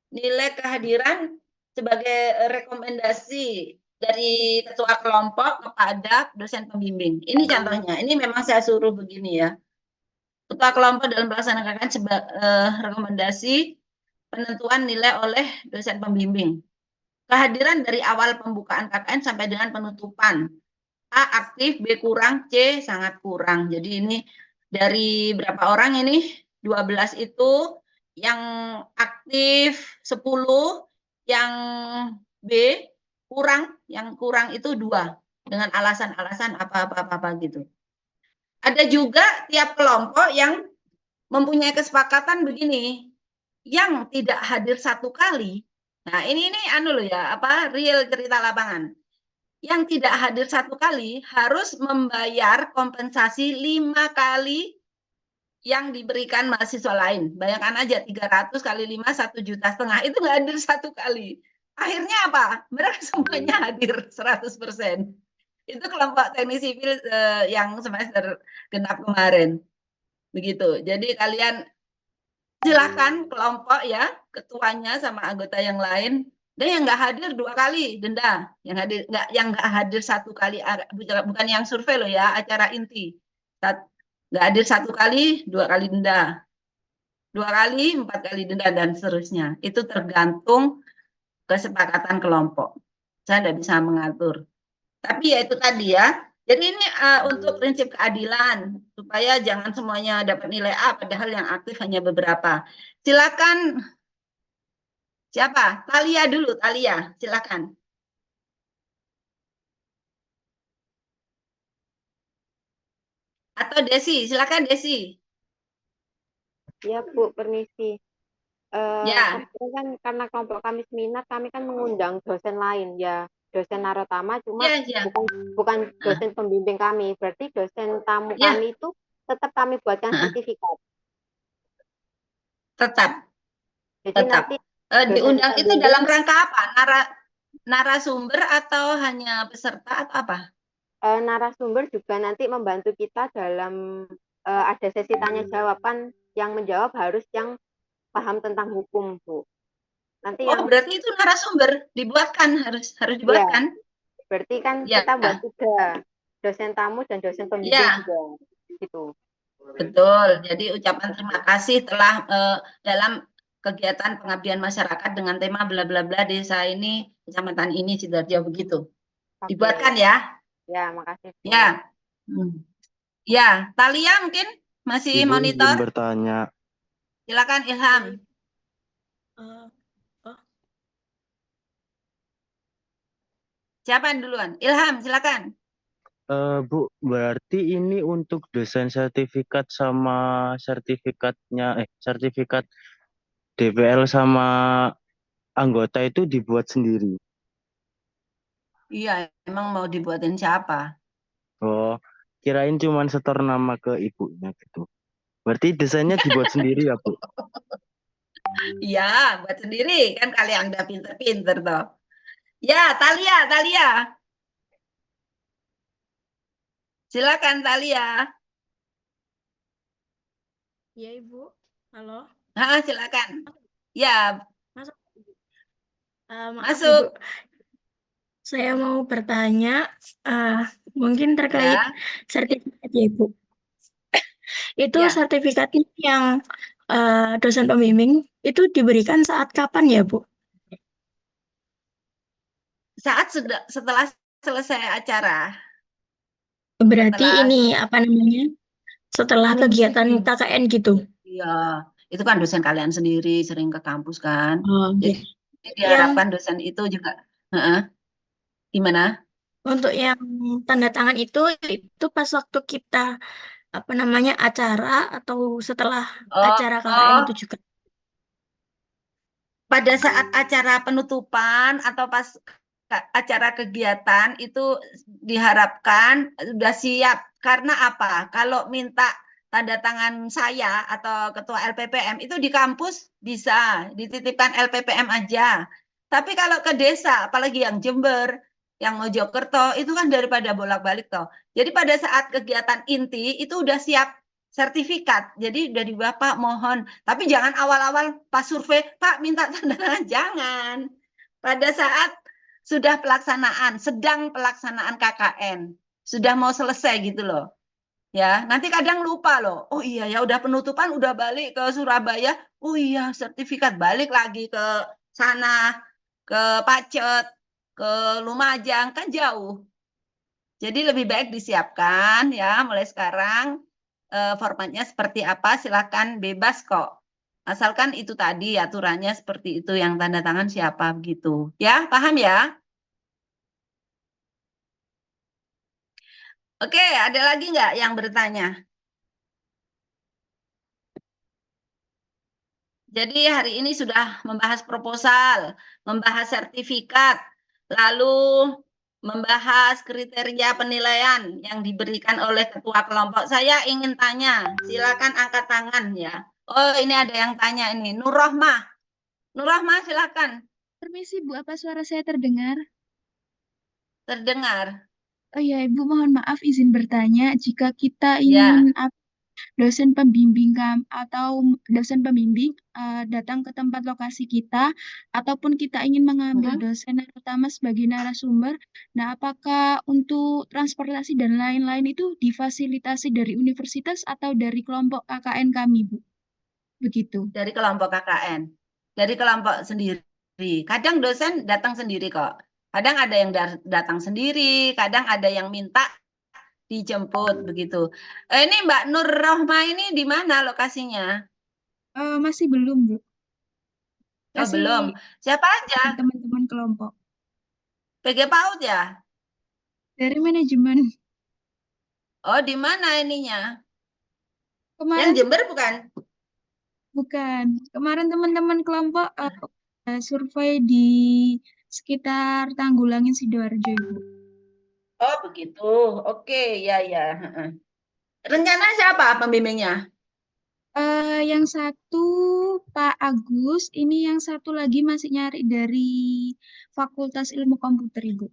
Nilai kehadiran sebagai rekomendasi dari ketua kelompok kepada dosen pembimbing. Ini contohnya. Ini memang saya suruh begini ya. Ketua kelompok dalam pelaksanaan KKN rekomendasi penentuan nilai oleh dosen pembimbing. Kehadiran dari awal pembukaan KKN sampai dengan penutupan. A aktif, B kurang, C sangat kurang. Jadi ini dari berapa orang ini? 12 itu yang aktif 10, yang B kurang, yang kurang itu 2 dengan alasan-alasan apa gitu. Ada juga tiap kelompok yang mempunyai kesepakatan begini, yang tidak hadir 1 kali. Nah, ini anu loh ya, real cerita lapangan. Yang tidak hadir 1 kali harus membayar kompensasi 5 kali yang diberikan mahasiswa lain. Bayangkan aja 300 kali 5 1,5 juta. Itu nggak hadir 1 kali. Akhirnya apa? Mereka semuanya hadir 100%. Itu kelompok teknik sipil yang semester genap kemarin. Begitu. Jadi kalian silakan kelompok ya, ketuanya sama anggota yang lain. Dan yang nggak hadir 2 kali denda. Yang nggak hadir 1 kali, bukan yang survei loh ya, acara inti. Nggak hadir 1 kali, 2 kali denda. 2 kali, 4 kali denda, dan seterusnya. Itu tergantung kesepakatan kelompok. Saya tidak bisa mengatur. Tapi ya itu tadi ya. Jadi ini untuk prinsip keadilan, supaya jangan semuanya dapat nilai A, padahal yang aktif hanya beberapa. Silakan. Siapa? Talia dulu, Talia. Silakan. Atau Desi, silakan Desi. Ya Bu, permisi. Ya. Kan karena kelompok kami seminar, kami kan mengundang dosen lain ya, dosen narotama, cuma bukan dosen pembimbing kami. Berarti dosen tamu kami itu tetap kami buatkan sertifikat. Tetap. Jadi nanti diundang itu dalam rangka apa? Narasumber atau hanya peserta atau apa? Narasumber juga nanti membantu kita dalam ada sesi tanya jawab, kan yang menjawab harus yang paham tentang hukum, Bu. Nanti berarti itu narasumber dibuatkan, harus dibuatkan. Ya, berarti kan kita buat 3, dosen tamu dan dosen pembimbing juga, gitu. Betul. Jadi ucapan terima kasih telah dalam kegiatan pengabdian masyarakat dengan tema bla bla bla desa ini, kecamatan ini, Sidoarjo, begitu. Dibuatkan ya. Ya, makasih. Ya. Ya, Talia mungkin masih Ibu monitor. izin bertanya. Silakan Ilham. Siapa yang duluan? Ilham, silakan. Bu, berarti ini untuk desain sertifikat sama sertifikat DPL sama anggota itu dibuat sendiri. Iya, emang mau dibuatin siapa? Oh, kirain cuman setor nama ke ibunya gitu. Berarti desainnya dibuat sendiri ya, Bu? Iya, buat sendiri. Kan kalian udah pinter-pinter toh. Ya, Talia. Silakan Talia. Ya, Ibu. Halo. Silakan. Ya. Masuk. Masuk. Ibu. Saya mau bertanya, mungkin terkait sertifikat ya, Ibu. Itu sertifikat yang dosen pembimbing itu diberikan saat kapan ya, Bu? Saat setelah selesai acara. Berarti ini apa namanya? Setelah kegiatan KKN gitu. Iya, itu kan dosen kalian sendiri sering ke kampus kan. Jadi diharapkan dosen itu juga. Gimana? Untuk yang tanda tangan itu pas waktu kita apa namanya acara atau setelah acara KKN itu juga? Pada saat acara penutupan atau pas acara kegiatan itu diharapkan sudah siap. Karena apa? Kalau minta tanda tangan saya atau ketua LPPM itu di kampus bisa dititipkan LPPM aja. Tapi kalau ke desa, apalagi yang Jember, yang Mojokerto, itu kan daripada bolak-balik toh. Jadi pada saat kegiatan inti itu udah siap sertifikat. Jadi dari Bapak mohon, tapi jangan awal-awal pas survei, Pak minta tanda tangan, jangan. Pada saat sudah sedang pelaksanaan KKN, sudah mau selesai gitu loh. Ya, nanti kadang lupa loh. Oh iya ya, udah penutupan, udah balik ke Surabaya. Oh iya, sertifikat, balik lagi ke sana, ke Pacet, ke Lumajang, kan jauh. Jadi lebih baik disiapkan ya mulai sekarang. formatnya seperti apa, silakan bebas kok. Asalkan itu tadi aturannya seperti itu, yang tanda tangan siapa begitu. Ya, paham ya? Oke, ada lagi nggak yang bertanya? Jadi hari ini sudah membahas proposal, membahas sertifikat, lalu membahas kriteria penilaian yang diberikan oleh ketua kelompok. Saya ingin tanya, silakan angkat tangan ya. Oh, ini ada yang tanya ini, Nur Rohmah. Nur Rohmah, silakan. Permisi Bu, apa suara saya terdengar? Terdengar. Oh ya Ibu, mohon maaf izin bertanya, jika kita Ya. ingin dosen pembimbing atau dosen pembimbing datang ke tempat lokasi kita, ataupun kita ingin mengambil dosen yang utama sebagai narasumber, nah apakah untuk transportasi dan lain-lain itu difasilitasi dari universitas atau dari kelompok KKN kami, Bu? Begitu. Dari kelompok KKN. Dari kelompok sendiri. Kadang dosen datang sendiri kok. Kadang ada yang datang sendiri, kadang ada yang minta dijemput begitu. Ini Mbak Nur Rohmah ini di mana lokasinya? Masih belum, Bu. Oh, belum. Siapa aja? Teman-teman kelompok. PG PAUD ya? Dari manajemen. Oh, di mana ininya? Kemarin Yang Jember bukan? Bukan. Kemarin teman-teman kelompok survei di sekitar Tanggulangin Sidoarjo, Ibu. Oh, begitu. Oke, ya ya. Rencana siapa pembimbingnya? Yang satu Pak Agus, ini yang satu lagi masih nyari dari Fakultas Ilmu Komputer, Ibu.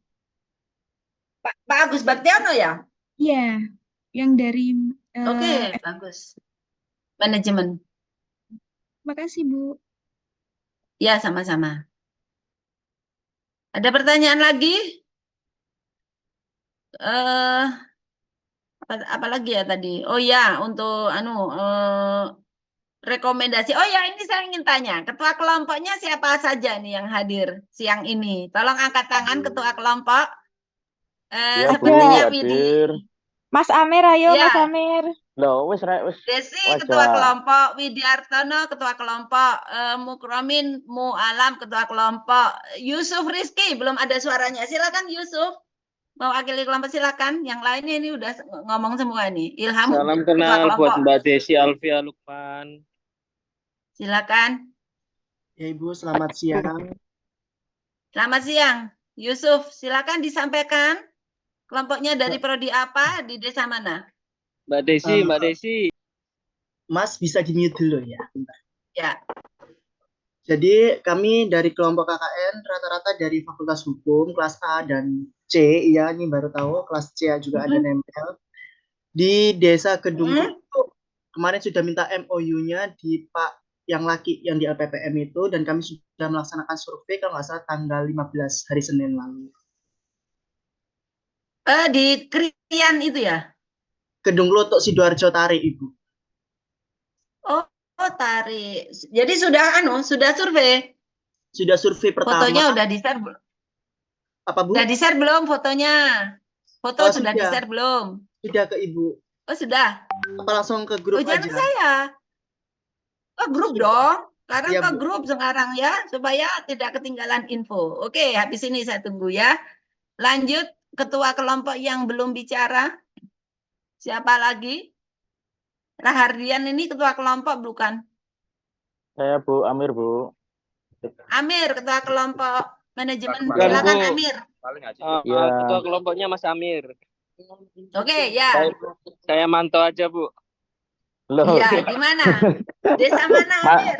Pak Agus Baktiono ya? Iya, yang dari Oke, bagus. Manajemen. Makasih, Bu. Ya, sama-sama. Ada pertanyaan lagi? Apa lagi ya tadi? Oh ya, untuk rekomendasi. Oh ya, ini saya ingin tanya, ketua kelompoknya siapa saja nih yang hadir siang ini? Tolong angkat tangan ketua kelompok. Ya, Bu, Sepertinya Widi. hadir. Mas Amir, ayo Ya. Mas Amir. Loh, wis Desi wajah. ketua kelompok, Widiartono ketua kelompok, Mukromin Mualam ketua kelompok, Yusuf Rizky belum ada suaranya. Silakan Yusuf. Mau wakili kelompok silakan. Yang lainnya ini udah ngomong semua nih. Ilham Salam ketua kenal kelompok. buat Mbak Desi Alfia Lukman. Silakan. Ya Ibu, selamat siang. Selamat siang. Yusuf, silakan disampaikan. Kelompoknya dari prodi apa, di desa mana? Mbak Desi. Mas bisa di-mute dulu ya. Bentar. Ya. Jadi kami dari kelompok KKN rata-rata dari Fakultas Hukum kelas A dan C, ya ini baru tahu kelas C juga ada nempel. Di Desa Kedung itu kemarin sudah minta MOU-nya di Pak yang laki yang di LPPM itu, dan kami sudah melaksanakan survei kalau nggak salah tanggal 15 hari Senin lalu. Di Krian itu ya? Kedung Lotok Sidoarjo Tari, Ibu. Oh, Tari. Jadi sudah survei? Sudah survei pertama. Fotonya udah di-share belum? Apa, Bu? Udah di-share belum fotonya? Foto sudah di-share belum? Sudah ke Ibu. Oh, sudah. Apa langsung ke grup aja? Jangan saya. Oh, grup dong. Sekarang ya, ke grup sekarang ya, supaya tidak ketinggalan info. Oke, habis ini saya tunggu ya. Lanjut, ketua kelompok yang belum bicara. Siapa lagi? Rahardian ini ketua kelompok bukan? Saya Bu Amir, Bu. Amir, ketua kelompok manajemen. Bukan, Silakan Bu. Amir. Ya. Ketua kelompoknya Mas Amir. Oke, ya. Saya mantau aja, Bu. Loh. Iya, di mana? Desa mana, Amir?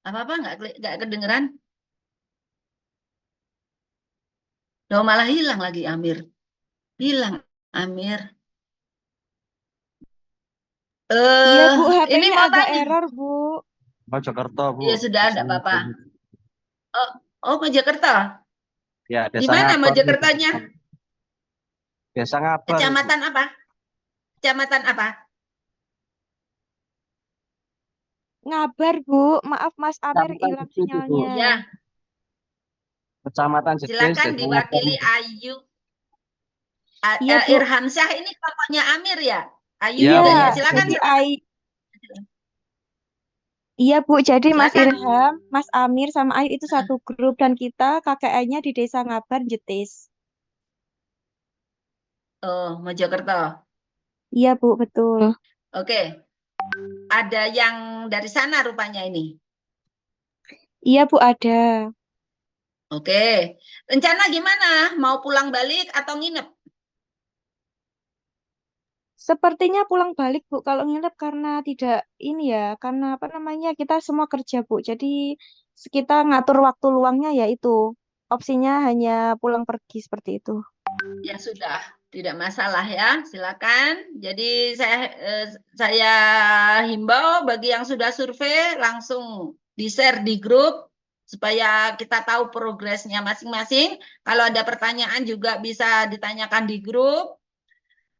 Apa-apa nggak kedengeran? Loh, malah hilang lagi Amir. Hilang Amir. Iya Bu, Ini HP-nya mau agak tanya. error Bu. Mojokerto, Bu. Ya sudah, ada apa-apa. Oh, Mojokerto. Ya, Di mana Mojokertonya? Desa Ngabar. Kecamatan apa? Kecamatan apa? Ngabar Bu, maaf Mas Amir hilang sinyalnya. Ya. Kecamatan Jetis Silakan Desa diwakili Ngabar. Ayu. Iya, Bu. Irham Syah ini kelompoknya Amir ya? Ayu Iya, Iya, juga Bu. ya. Silakan, jadi silakan. iya, Bu. Jadi Mas Silakan. Irham, Mas Amir sama Ayu itu satu grup dan kita KKN-nya di Desa Ngabar Jetis. Oh, Mojokerto. Iya, Bu, betul. Oke. Ada yang dari sana rupanya ini. Iya, Bu, ada. Oke. Rencana gimana? Mau pulang balik atau nginep? Sepertinya pulang balik, Bu. Kalau nginep karena tidak ini ya, karena apa namanya, kita semua kerja, Bu. Jadi kita ngatur waktu luangnya ya itu. Opsinya hanya pulang pergi seperti itu. Ya sudah, tidak masalah ya. Silakan. Jadi saya himbau bagi yang sudah survei langsung di-share di grup supaya kita tahu progresnya masing-masing. Kalau ada pertanyaan juga bisa ditanyakan di grup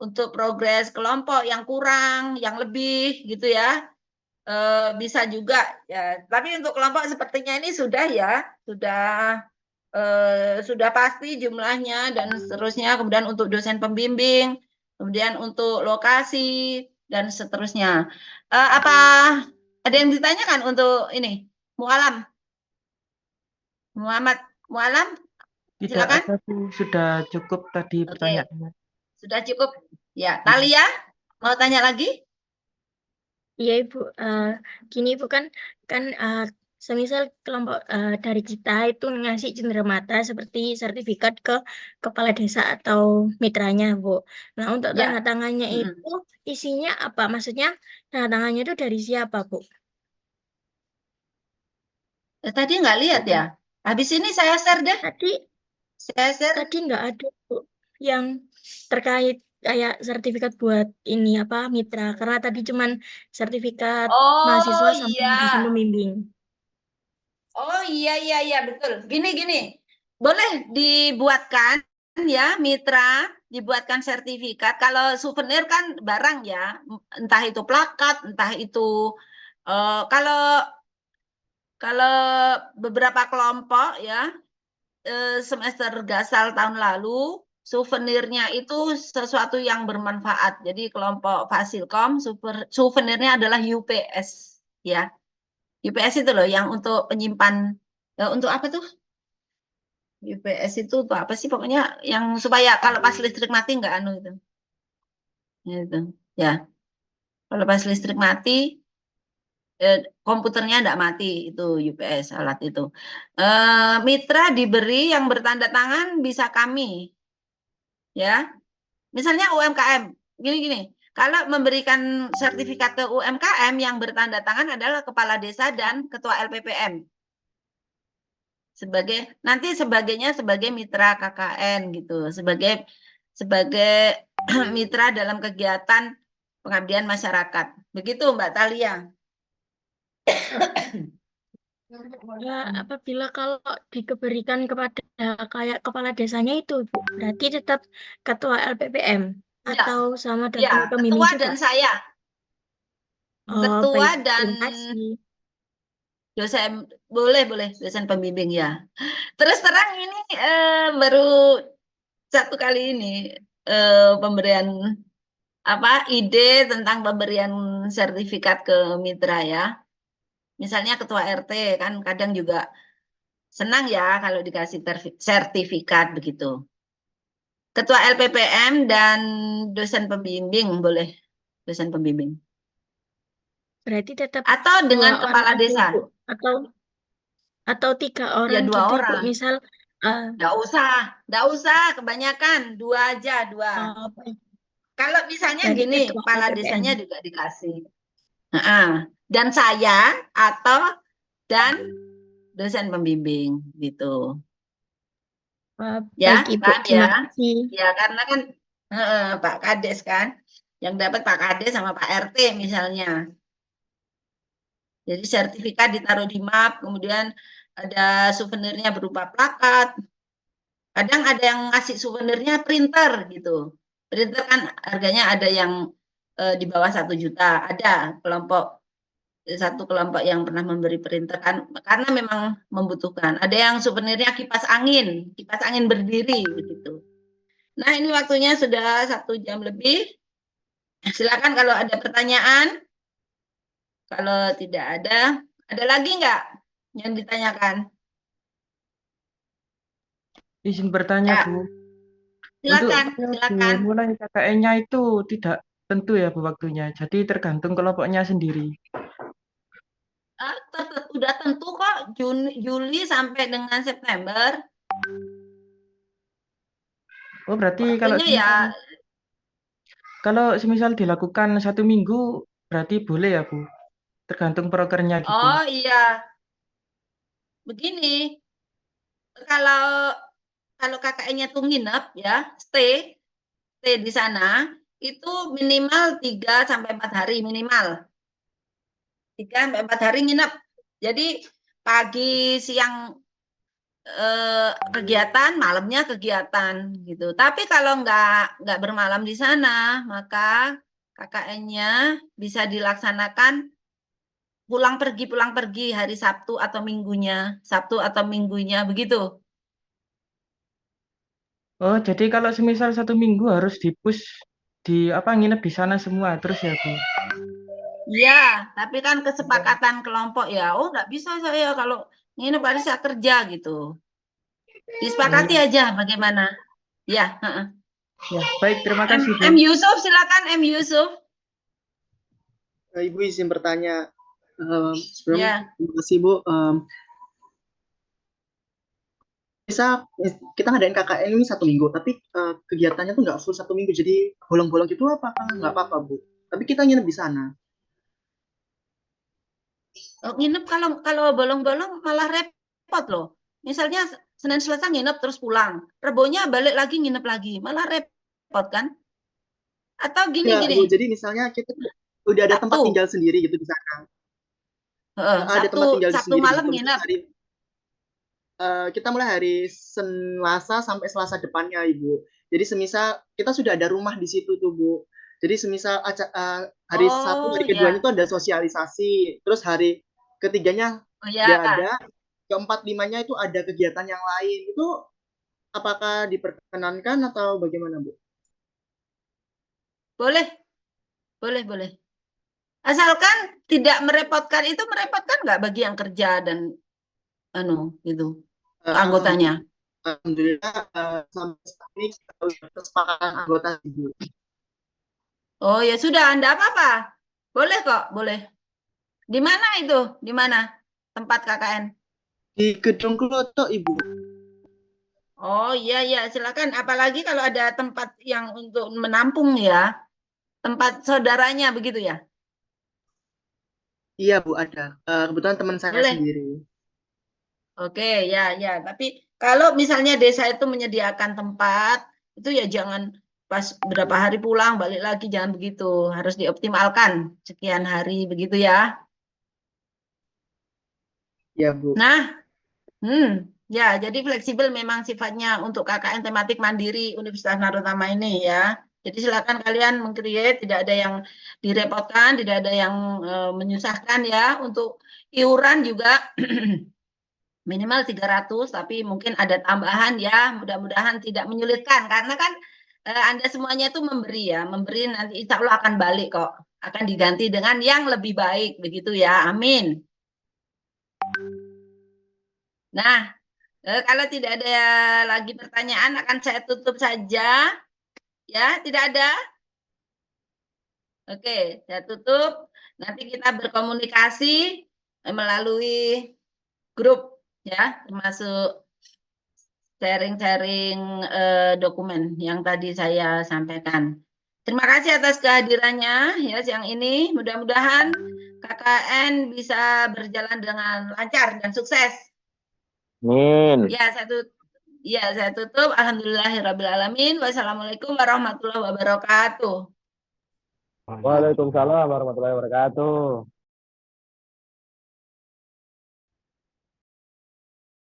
untuk progres kelompok yang kurang, yang lebih gitu ya. Bisa juga ya. Tapi untuk kelompok sepertinya ini sudah ya, sudah pasti jumlahnya dan seterusnya. Kemudian untuk dosen pembimbing, kemudian untuk lokasi dan seterusnya. Apa ada yang ditanyakan untuk ini? Mualam, Muhammad Mualam, Tidak silakan. ada, Bu. Sudah cukup tadi Oke, pertanyaannya. sudah cukup. Ya, Talia mau tanya lagi? Iya Ibu, gini Ibu kan semisal kelompok dari kita itu ngasih cenderamata seperti sertifikat ke kepala desa atau mitranya Bu. Nah untuk Ya. tanda tangannya itu isinya apa? Maksudnya tanda tangannya itu dari siapa Bu? Tadi nggak lihat ya. Habis ini saya share deh. Saya share. Tadi nggak ada Bu yang terkait kayak sertifikat buat ini apa mitra, karena tadi cuman sertifikat mahasiswa Oh sama iya. dosen pembimbing. Oh iya betul. Gini. Boleh dibuatkan ya mitra, dibuatkan sertifikat. Kalau souvenir kan barang ya, entah itu plakat, entah itu kalau beberapa kelompok ya semester gasal tahun lalu souvenirnya itu sesuatu yang bermanfaat. Jadi kelompok Fasilkom souvenirnya adalah UPS ya. UPS itu loh yang untuk penyimpan untuk apa tuh? UPS itu untuk apa sih? Pokoknya yang supaya kalau pas listrik mati nggak anu itu. Gitu. Ya. Kalau pas listrik mati komputernya nggak mati itu UPS alat itu. Mitra diberi yang bertanda tangan bisa kami. Ya. Misalnya UMKM. Gini. Kalau memberikan sertifikat ke UMKM yang bertanda tangan adalah kepala desa dan ketua LPPM. Sebagainya sebagai mitra KKN gitu, sebagai mitra dalam kegiatan pengabdian masyarakat. Begitu Mbak Talia. Ya, apabila kalau diberikan kepada kayak kepala desanya itu, Bu, berarti tetap ketua LPPM atau sama dengan Ya, pembimbing ketua juga? dan saya. Oh, Ketua baik. dan Terima kasih. dosen boleh dosen pembimbing ya. Terus terang ini baru satu kali ini pemberian ide tentang pemberian sertifikat ke mitra ya. Misalnya ketua RT kan kadang juga senang ya kalau dikasih sertifikat begitu. Ketua LPPM dan dosen pembimbing boleh dosen pembimbing. Berarti tetap Atau dengan 2 kepala orang aja, desa. Bu, atau 3 orang Ya 2 gitu, Bu. orang. Misal Nggak usah, kebanyakan 2 aja, 2. Kalau misalnya Berarti gini, ketua kepala LPPM. desanya juga dikasih. Dan saya dan dosen pembimbing gitu. Ya, Baik Ibu, paham terima ya? kasih. Ya, karena kan Pak Kades kan, yang dapat Pak Kades sama Pak RT misalnya. Jadi sertifikat ditaruh di map, kemudian ada souvenirnya berupa plakat. Kadang ada yang ngasih souvenirnya printer gitu. Printer kan harganya ada yang di bawah 1 juta, ada kelompok satu kelompok yang pernah memberi perintah karena memang membutuhkan. Ada yang souvenirnya kipas angin berdiri begitu. Nah, ini waktunya sudah 1 jam lebih. Silakan kalau ada pertanyaan. Kalau tidak ada lagi nggak yang ditanyakan? Izin bertanya, Ya, Bu. Untuk silakan, periode silakan. mulai KKN-nya itu tidak tentu ya, Bu, waktunya. Jadi tergantung kelompoknya sendiri. Udah tentu kok Juli sampai dengan September. Oh, berarti Waktunya kalau semisal dilakukan 1 minggu, berarti boleh ya, Bu? Tergantung prokernya gitu. oh iya, begini, kalau KKN-nya tuh nginep ya, stay di sana itu minimal 3 sampai 4 hari minimal. 3 sampai 4 hari nginep. Jadi pagi, siang kegiatan, malamnya kegiatan gitu. Tapi kalau nggak bermalam di sana, maka KKN-nya bisa dilaksanakan pulang pergi hari Sabtu atau Minggunya begitu. Oh, jadi kalau semisal 1 minggu harus nginep di sana semua terus ya, Bu? Iya, tapi kan kesepakatan kelompok ya. Oh, nggak bisa saya kalau nginep hari saya kerja gitu. Disepakati aja bagaimana. Ya, Ya, baik, terima kasih, Bu. M. Yusuf, silakan M. Yusuf. Ibu izin bertanya. Ya. Terima kasih, Bu. Bisa kita ngadain KKN ini 1 minggu, tapi kegiatannya tuh nggak full 1 minggu, jadi bolong-bolong gitu apakah nggak apa-apa, Bu? Tapi kita nginep di sana. Nginep kalau bolong-bolong malah repot loh. Misalnya Senin Selasa nginep terus pulang, Rebonya balik lagi nginep lagi, malah repot kan? Atau gini. Bu, jadi misalnya kita udah ada tempat tinggal sendiri gitu di sana. Ada tempat tinggal Sabtu sendiri. malam nginep. Kita mulai hari Selasa sampai Selasa depannya, Ibu. Jadi semisal kita sudah ada rumah di situ tuh, Bu. Jadi semisal hari Sabtu, hari keduanya itu ada sosialisasi, terus hari ketiganya nggak ada, keempat limanya itu ada kegiatan yang lain. Itu apakah diperkenankan atau bagaimana, Bu? Boleh. Asalkan tidak merepotkan, itu merepotkan nggak bagi yang kerja dan gitu anggotanya? Alhamdulillah sampai saat ini kesepakatan anggota, Ibu. Oh ya sudah, Anda apa-apa. Boleh kok, boleh. Di mana itu? Di mana tempat KKN? Di Gedung Kloto, Ibu. Oh iya, silakan. Apalagi kalau ada tempat yang untuk menampung ya, tempat saudaranya begitu ya? Iya, Bu, ada. Kebetulan teman saya sendiri. Oke, ya. Tapi kalau misalnya desa itu menyediakan tempat, itu ya jangan pas berapa hari pulang, balik lagi, jangan begitu. Harus dioptimalkan sekian hari, begitu ya. Ya, Bu. Nah, ya, jadi fleksibel memang sifatnya untuk KKN tematik mandiri Universitas Narotama ini ya. Jadi silakan kalian meng-create, tidak ada yang direpotkan, tidak ada yang menyusahkan ya. Untuk iuran juga minimal 300, tapi mungkin ada tambahan ya. Mudah-mudahan tidak menyulitkan karena kan Anda semuanya itu memberi ya, memberi nanti insya Allah akan balik kok, akan diganti dengan yang lebih baik begitu ya. Amin. Nah, kalau tidak ada lagi pertanyaan akan saya tutup saja. Ya, tidak ada? Oke, saya tutup. Nanti kita berkomunikasi melalui grup ya, termasuk sharing-sharing dokumen yang tadi saya sampaikan. Terima kasih atas kehadirannya ya siang ini. Mudah-mudahan KKN bisa berjalan dengan lancar dan sukses. Amin. Ya, saya tutup. Alhamdulillahirrabbilalamin. Wassalamualaikum warahmatullahi wabarakatuh. Waalaikumsalam warahmatullahi wabarakatuh.